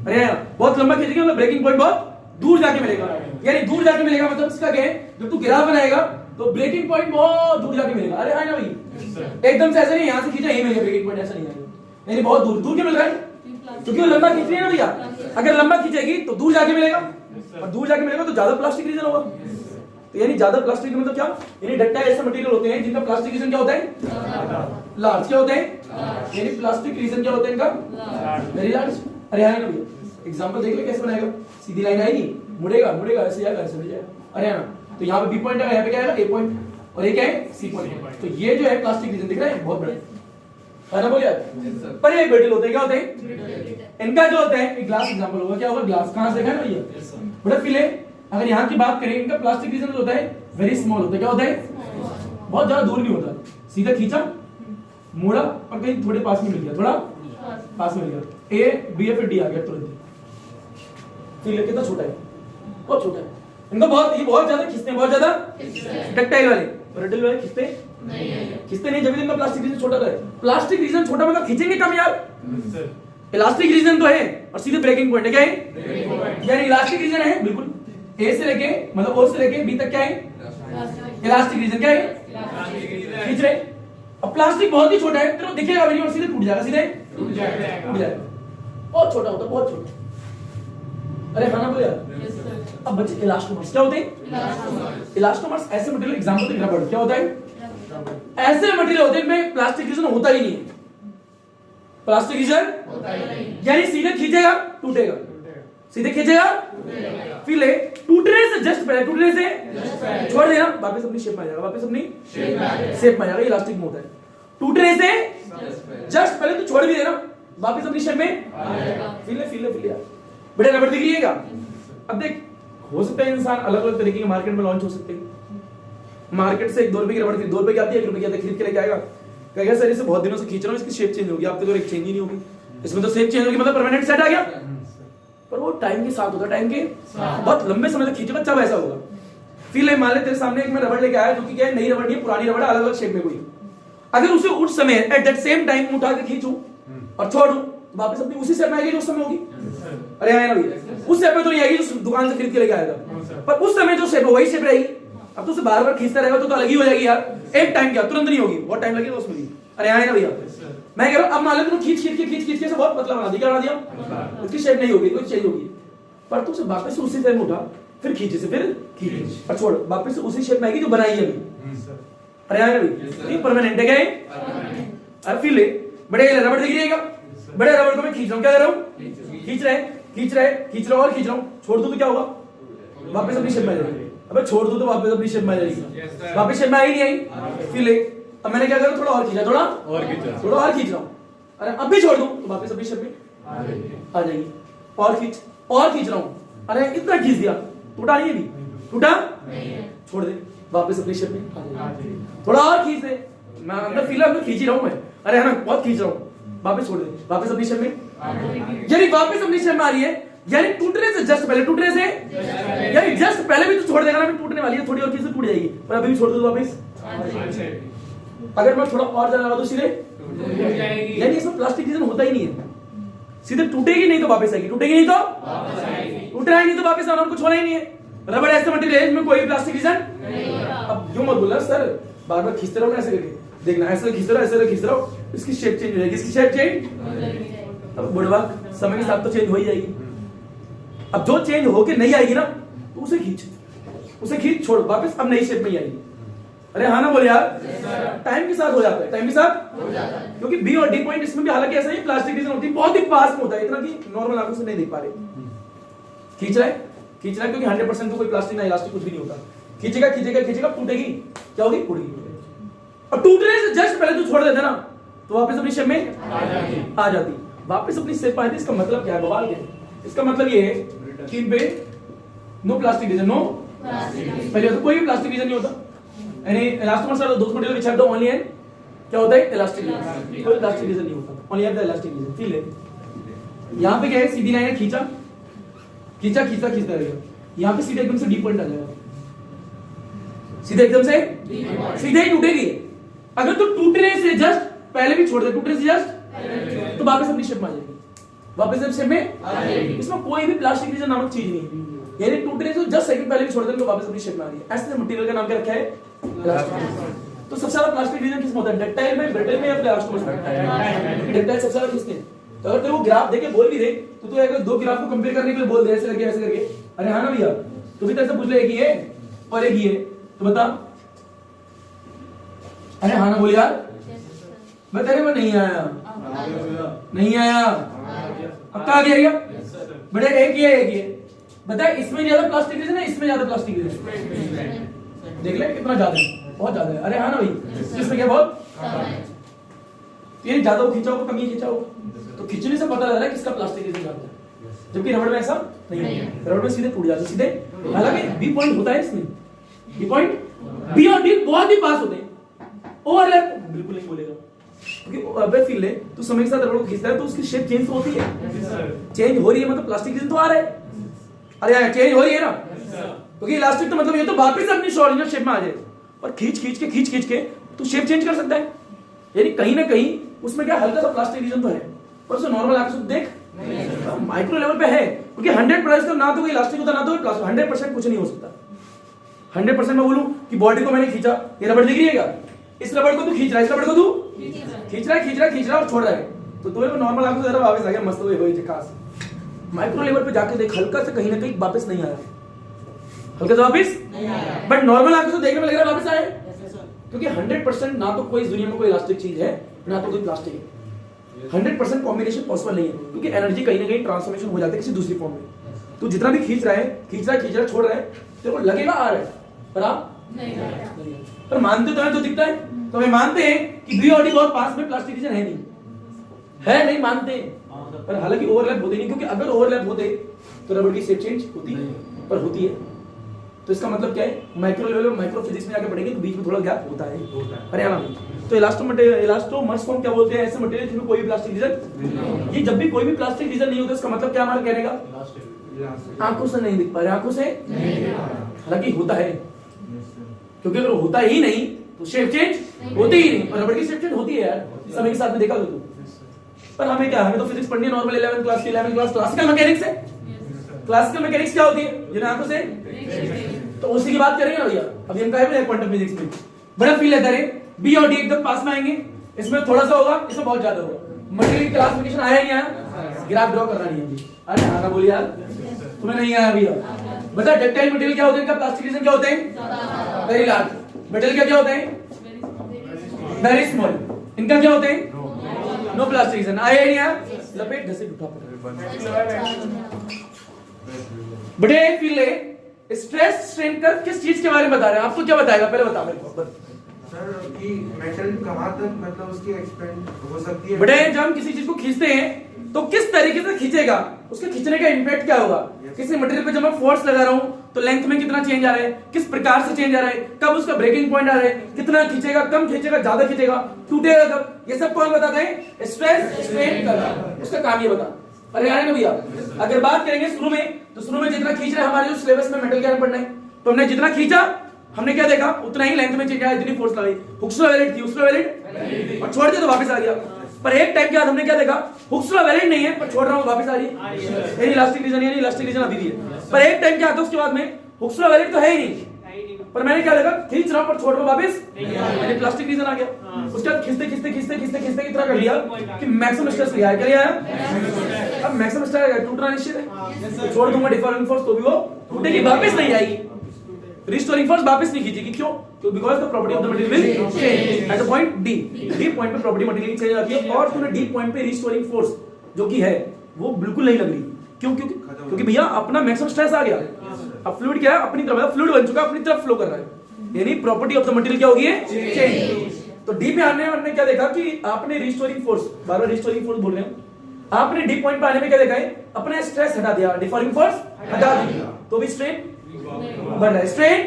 अरे बहुत लंबा खींचेगी मतलब ब्रेकिंग पॉइंट बहुत दूर जाके मिलेगा। यानी दूर जाके मिलेगा मतलब इसका क्या है? जब तू गिराव बनाएगा तो ब्रेकिंग पॉइंट बहुत दूर जाके मिलेगा। अरे हाँ ना भाई, एकदम से ऐसा नहीं यहाँ से खींचा यही मिलेगा ब्रेकिंग पॉइंट, ऐसा नहीं आएगा। यानी बहुत दूर क्यों मिल रहा है? क्योंकि वो लंबा खींच रही है ना भैया। अगर लंबा खींचेगी तो दूर जाके मिलेगा, और दूर जाके मिलेगा तो ज्यादा प्लास्टिक रीजन होगा। तो यानी ज्यादा प्लास्टिक मतलब क्या? यानी डक्टाइल ऐसे मटेरियल होते हैं जिनका प्लास्टिक रीजन क्या होता है? लार्ज। क्या होते हैं? यानी प्लास्टिक रीजन क्या होता है इनका? Very large. अरे हाँ ना भैया, एग्जांपल देख ले कैसे बनाएगा। सीधी लाइन आएगी, मुड़ेगा ऐसे जाएगा, ऐसे भी जाएगा। अरे हाँ, तो यहाँ पे बी पॉइंट है, यहाँ पे क्या आएगा? ए पॉइंट, और ये क्या है? C point. तो ये जो है प्लास्टिक रीजन दिख रहा है बहुत बड़ा है ना, बोलिए। पर ये ब्रिटल होते हैं। क्या होते हैं? इनका जो होता है एक ग्लास एग्जांपल होगा। क्या होगा? ग्लास। कहां से देखा है भैया? बड़ा फील है। अगर यहाँ की बात करें, इनका प्लास्टिक रीजन होता है वेरी स्मॉल होता है। क्या होता है? बहुत ज्यादा दूर नहीं होता, सीधा खींचा, मोड़ा और कहीं थोड़े पास में मिल गया, थोड़ा पास में मिल गया, ए बी फिर डी आ गया तुरंत। फील कितना छोटा है? बहुत छोटा है। इनको बहुत, ये बहुत ज्यादा खींचते हैं, बहुत ज्यादा डक्टाइल वाले। ब्रिटल वाले खींचते नहीं, जब इनका प्लास्टिक रीजन छोटा है। प्लास्टिक रीजन छोटा मतलब खींचेंगे कम यार। इलास्टिक रीजन तो है और सीधे ब्रेकिंग पॉइंट है। क्या है? यानी इलास्टिक रीजन है बिल्कुल, ए से लेके मतलब ओ से लेके बी तक क्या है? Elastic region. क्या है? खींच रहे। अब प्लास्टिक बहुत ही छोटा है, तेरे को दिखेगा भी नहीं और सीधे टूट जाएगा, सीधे टूट जाएगा। बहुत छोटा होता है, बहुत छोटा। अरे हाँ ना बोलिए। अब बच्चे इलास्टोमर्स क्या होते हैं? इलास्टोमर्स ऐसे मटेरियल, एग्जांपल तो रबड़। क्या होता है? ऐसे मटेरियल होते हैं इनमें प्लास्टिक रीजन होता ही नहीं है। प्लास्टिक रीजन यानी सीधे खींचेगा टूटेगा, सीधे खींचेगा फील है। टूटने से जस्ट पहले, टूटने से छोड़ देना, वापस अपनी शेप में आ जाएगा, वापस अपनी शेप में आ जाएगा। इलास्टिक में होता है टूटने से जस्ट पहले तो छोड़ भी देना, वापस अपनी शेप में फील है। बेटा रबड़ दिख रही है क्या? अब देख, हो सकता है इंसान अलग अलग तरीके के मार्केट में लॉन्च हो सकते हैं। मार्केट से 2 रुपए की रबड़ 2 रुपए की आती है, 1 रुपए की आती है, खरीद के लेके आएगा, कहेगा सर इसे बहुत दिनों से खींच रहा हूँ, इसकी शेप चेंज होगी। आप तो एक चेंज ही नहीं होगी, इसमें तो शेप चेंज होगी मतलब परमानेंट सेट आ गया। पर वो टाइम के साथ होता है, टाइम के बहुत लंबे समय तक खींचेगा तब ऐसा होगा। फील है, मान ले तेरे सामने एक मैं रबड़ लेके आया, जो कि क्या है, नई रबड़ नहीं, पुरानी रबड़, अलग अलग शेप में कोई। अगर उसे उस समय एट दैट सेम टाइम उठा के खींचूं और छोड़ूं, वापस अपनी उसी शेप में आएगी जो उस समय होगी। अरे हाँ ना भैया, उस शेप में तो नहीं आएगी जो दुकान से खरीद के लेके आया था, पर उस समय जो शेप है वही शेप रहेगी। अब तो उसे बार बार खींचता रहेगा तो अलग ही हो जाएगी यार। एक टाइम क्या, तुरंत नहीं होगी, बहुत टाइम लगेगा उसमें भी। अरे हाँ ना भैया, मैं कह रहा हूँ अब मान लो तूने खींच के बहुत पतला बना दिया, क्या बना दिया? उसकी शेप नहीं होगी, कोई चेंज होगी, पर तू उसे वापस से उसी शेप में उठा, फिर खींचे से फिर खींच और छोड़, वापस से उसी शेप में आएगी जो बनाई है अभी। अरे हाँ ना भैया, ये परमानेंट है क्या है? अब फील है, बड़े रबड़ दिख रही है, बड़े रबड़ को मैं खींच रहा हूँ, क्या कर रहा हूँ? खींच रहा और खींच रहा हूँ, छोड़ दूं तो क्या होगा? वापस अपनी शेप में आ जाएगी। अबे छोड़ दूं तो वापस अपनी शेप में आ जाएगी, वापस शेप में आई नहीं आई, फील है। अब मैंने क्या करा, थोड़ा और खींचा, थोड़ा और खींच रहा हूँ। अरे अब भी छोड़ दूं तो वापस अपनी शेप में आ जाएगी, और खींच रहा हूँ। अरे इतना खींच दिया, टूटा नहीं, अभी टूटा, छोड़ दे, वापस अपनी शेप में आ जाएगी। थोड़ा और खींच दे, मैं अंदर फील है, खींच ही रहा हूँ मैं। अरे है ना, बहुत खींच रहा हूँ, वापस छोड़ दे, वापस अपनी शेप में, यानी वापस अपनी शेप में आ रही है। यानी टूटने से जस्ट पहले, टूटने से यानी जस्ट पहले भी तो छोड़ देगा ना, भी टूटने वाली है, थोड़ी और चीज से टूट जाएगी, पर अभी भी छोड़ दो वापस। अगर मैं थोड़ा और ज्यादा लगा दूं सीधे, यानी इसमें प्लास्टिक रीजन होता ही नहीं है, सीधे टूटेगी नहीं तो वापस आएगी, टूटेगी नहीं तो टूट रहा ही नहीं तो वापस आना, और कुछ होना ही नहीं है। रबड़ ऐसा मटेरियल में कोई प्लास्टिक रीजन। अब क्यों मत बोलना सर, बार बार खींचते रहो ना ऐसे करके, देखना ऐसे खींचते रहो, ऐसे खींचते रहो, इसकी शेप चेंज हो जाएगी, इसकी शेप चेंज। अब बुढ़वा समय के साथ तो चेंज हो ही जाएगी। अब जो चेंज होके नहीं आएगी ना, तो उसे खींच छोड़, वापस अब नई शेप में ही आएगी। अरे हाँ ना बोले यार, टाइम के साथ हो जाता है, टाइम के साथ, क्योंकि बी और डी पॉइंट इसमें भी हालांकि ऐसा ही प्लास्टिक रीजन होती है, बहुत ही पास में होता है, इतना कि नॉर्मल आंखों से नहीं देख पा रहे। खींच रहा है क्योंकि 100% तो कोई प्लास्टिक ना इलास्टिक कुछ भी नहीं होता। खींचेगा खींचेगा खींचेगा, टूटेगी, क्या होगी, टूटेगी। और टूटने से जस्ट पहले तो छोड़ देता ना, तो वापस अपनी शेप में आ जाती, वापस अपनी शेप आती। इसका मतलब क्या है, बवाल क्या है? इसका मतलब ये है कि इन पे नो प्लास्टिक रीजन, नो पहले तो कोई भी प्लास्टिक रीजन नहीं होता, यानी इलास्टोमर सर दो material which have the only and क्या होता है, इलास्टिक रीजन। कोई प्लास्टिक रीजन नहीं होता, only have the elastic region. Feel है, यहां पे क्या है, सीधी लाइन है, खींचा खींचा खींचा खींचता रहेगा, यहां पे सीधे एकदम से डी पॉइंट आ जाएगा, सीधे एकदम से सीधे ही टूटेगी। अगर तो टूटने से जस्ट पहले भी छोड़ दे, टूटने से जस्ट, तो वापस अपनी शेप में आ जाएगी, वापस अपनी शेप में। इसमें कोई भी प्लास्टिक रीजन नामक चीज नहीं है, यानी टूटने से जस्ट सेकंड पहले भी छोड़ दे तो वापस अपनी शेप में आ रही है। ऐसे मटेरियल का नाम क्या रखा है, तो सबसे ज्यादा प्लास्टिक रीजन किसमें होता है, डक्टाइल में, ब्रिटल में या फिर इलास्टोमर में? डक्टाइल सबसे ज्यादा खींचते हैं। तो अगर तेरे को ग्राफ देके बोल भी दे तो तू अगर दो ग्राफ को कंपेयर करने के लिए बोल दे ऐसे करके ऐसे करके, अरे हाँ ना भैया, तो भी तेरे से पूछ ले एक ही है और एक ही है, तो बता। अरे हाँ ना बोल यार, बता रहे वो नहीं आया, नहीं आया, अब कहा गया बड़े एक ही है, बता इसमें ज्यादा प्लास्टिक रीजन है, इसमें ज्यादा प्लास्टिक रीजन, देख ले कितना ज्यादा है, बहुत ज्यादा है। अरे हाँ ना भाई, इसमें क्या बहुत, ये ज्यादा हो खींचा हो कमी खींचा हो, तो खींचने से पता लग रहा है किसका प्लास्टिक रीजन ज्यादा है, जबकि रबड़ में ऐसा नहीं है, रबड़ में सीधे टूट जाता है सीधे। हालांकि बी पॉइंट होता है इसमें, बी पॉइंट, बी और डी बहुत ही पास होते हैं, ओवरलैप बिल्कुल नहीं बोलेगा, क्योंकि अबे फील है तो समय के साथ रबड़ को खींचता है तो उसकी शेप चेंज तो होती है, चेंज हो रही है, मतलब प्लास्टिक रीजन तो आ रहा है, अरे यार चेंज हो रही है ना, क्योंकि इलास्टिक तो मतलब ये तो वापस अपनी ओरिजिनल शेप में आ जाए, और खींच खींच के तो शेप चेंज कर सकता है, यानी कहीं ना कहीं उसमें क्या हल्का सा प्लास्टिक रीजन तो है, पर उसे नॉर्मल आंखों से देख माइक्रो लेवल पे है, क्योंकि 100% तो ना तो कोई इलास्टिक होता ना तो कोई प्लास्टिक, 100% कुछ नहीं हो सकता। 100% मैं बोलूं कि बॉडी को मैंने खींचा, ये रबड़ दिख रही है क्या, इस रबड़ को तू खींच रहा है, इस रबड़ को तू खींच रहा है और छोड़ रहा है, तो तुम्हें नॉर्मल आंखों से वापस आ गया, मस्त हुए खास। माइक्रो लेवल पे जाके देख, हल्का से कहीं ना कहीं वापस नहीं आया, हल्का से वापस, बट नॉर्मल आंखों से देखने में लग रहा है वापस आए, क्योंकि 100% ना तो कोई इस दुनिया में कोई इलास्टिक चीज है ना तो कोई प्लास्टिक है, 100% कॉम्बिनेशन पॉसिबल नहीं है, क्योंकि एनर्जी कहीं ना कहीं ट्रांसफॉर्मेशन हो जाती है किसी दूसरी फॉर्म में। तो जितना भी खींच रहा है छोड़ रहा है, तेरे को लगेगा आ रहा है, पर आप नहीं, पर मानते तो है जो दिखता है, तो हमें मानते हैं कि बी और डी बहुत पास में, प्लास्टिक रीजन है नहीं मानते, पर हालांकि ओवरलैप होते नहीं, क्योंकि अगर ओवरलैप होते तो रबड़ की शेप चेंज होती, पर होती है। तो इसका मतलब क्या है, माइक्रो लेवल में, माइक्रो फिजिक्स में जाकर पढ़ेंगे तो बीच में थोड़ा गैप होता है, अरे हाँ। तो इलास्टोमर्स फॉर्म क्या बोलते हैं, ऐसे मटेरियल जिसमें कोई भी प्लास्टिक रीजन, ये जब भी कोई भी प्लास्टिक रीजन नहीं होता इसका मतलब क्या हमारा कहने का, आंखों से नहीं दिख पा रहा, आंखों से हालांकि होता है, क्योंकि अगर होता ही नहीं तो शेप चेंज होती ही नहीं, और रबड़ की शेप चेंज होती है यार, समय के साथ में देखा तू। पर हमें क्या, हमें तो फिजिक्स पढ़नी है नॉर्मल 11th क्लास की, 11th क्लास क्लासिकल मैकेनिक्स है, क्लासिकल मैकेनिक्स क्या होती है, जिन्हें आंखों से, तो उसी की बात करेंगे ना भैया। अभी हम कहे क्वांटम फिजिक्स में बड़ा फील लेता है, बी और डी एकदम पास में आएंगे, इसमें थोड़ा सा होगा, इसमें बहुत ज्यादा होगा, मटेरियल क्लासिफिकेशन आया नहीं आया, ग्राफ ड्रॉ करना नहीं है अभी। अरे हाँ ना बोलिए यार, तुम्हें नहीं आया भैया, बता डक्टाइल मटेरियल क्या होते हैं, इनका प्लास्टिक रीजन क्या होते हैं, वेरी लार्ज, मटेरियल क्या होते हैं, वेरी स्मॉल, इनका क्या होते हैं, नो प्लास्टिक रीजन, आया नहीं आया, लपेट घसे उठा बड़े फील है। स्ट्रेस स्ट्रेन कर्व किस चीज के बारे में बता रहे हैं, आपको क्या बताएगा, पहले बता मेरे को सर कि मेटल कहां तक मतलब उसकी एक्सपेंड हो सकती है। बड़े जब हम किसी चीज को खींचते हैं तो किस तरीके से खींचेगा, उसके खींचने का इंपैक्ट क्या होगा, किसी मटेरियल पे जब मैं फोर्स लगा रहा हूं तो लेंथ में कितना चेंज आ रहा है, किस प्रकार से चेंज आ रहा है, कब उसका ब्रेकिंग पॉइंट आ रहा है, कितना खींचेगा, कम खींचेगा, ज्यादा खींचेगा, टूटेगा कब, ये सब कौन बताता है, स्ट्रेस स्ट्रेन कर्व, उसका काम ये बता। अरे आए ना भैया, अगर बात करेंगे शुरू में, तो शुरू में जितना खींच रहे हैं हमारे जो सिलेबस में मेटल क्या पढ़ना है, तो हमने जितना खींचा हमने क्या देखा उतना ही लेंथ में चेंज आया, इतनी फोर्स लगाई, हुक्स लॉ वैलिड थी, हुक्स लॉ वैलिड और छोड़ दिया तो वापस आ गया। पर एक टाइम के बाद हमने क्या देखा, हुक्स लॉ वैलिड नहीं है पर छोड़ रहा हूं वापस आ रही है, ये इलास्टिक रीजन, यानी इलास्टिक रीजन अभी भी है। पर एक टाइम क्या आता है उसके बाद में हुक्स लॉ वैलिड तो है ही नहीं, पर मैंने क्या देखा, खींच रहा हूं पर छोड़ रहा हूं वापस, यानी प्लास्टिक रीजन आ गया। उसके बाद खींचते खींचते खींचते खींचते खींचते कितना कर लिया कि मैक्सिमम स्ट्रेस लिया है, क्या लिया है, अब मैक्सिमम स्ट्रेस टूटना निश्चित है, छोड़ दूंगा डिफरेंट फोर्स तो भी वो टूटेगी, वापस नहीं आएगी, रिस्टोरिंग फोर्स वापस नहीं खींचेगी, क्यों, because the property of the material will change at the point D. D point पे प्रॉपर्टी मटेरियल की चेंज आती है, और तूने डी पॉइंट पे रिस्टोरिंग फोर्स जो की है वो बिल्कुल नहीं लग रही, क्यों, क्योंकि भैया अपना मैक्सिमम स्ट्रेस आ गया, अब फ्लूइड क्या है, अपनी तरफ फ्लूइड बन चुका, अपनी तरफ फ्लो कर रहा है, यानी प्रॉपर्टी ऑफ द मटेरियल क्या होगी, चेंज। तो डी पे आने में हमने क्या देखा कि आपने रिस्टोरिंग फोर्स, बार बार रिस्टोरिंग फोर्स बोल रहे हैं, आपने डी पॉइंट पे आने में क्या देखा है, अपना स्ट्रेस हटा दिया, डिफॉर्मिंग फोर्स हटा दिया, तो भी स्ट्रेन बढ़ रहा है, स्ट्रेन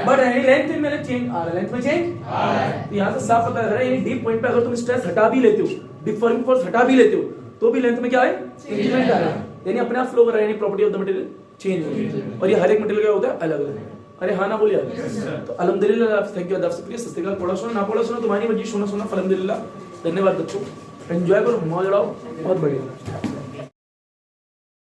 बढ़ रहा है, लेंथ में चेंज आ रहा है, लेंथ में चेंज आ रहा है। तो यहां से साफ पता लग रहा है, यानी डी पॉइंट पे अगर तुम स्ट्रेस हटा भी लेते हो, डिफॉर्मिंग फोर्स हटा भी लेते हो, तो भी लेंथ में क्या है, इंक्रीमेंट आ रहा है, यानी अपने आप फ्लो कर रहा है, यानी property of the material change हो रही है। और ये हर एक मटेरियल क्या होता है, अलग अलग। अरे हाँ ना बोलिए, तो अल्हम्दुलिल्लाह, थैंक यू, शुक्रिया, सत श्री अकाल, पढ़ा सुना ना पढ़ा सुना तुम्हारी मर्जी, सोना सोना, अल्हम्दुलिल्लाह, धन्यवाद बच्चों, एंजॉय करो, मौज उड़ाओ, बहुत बढ़िया।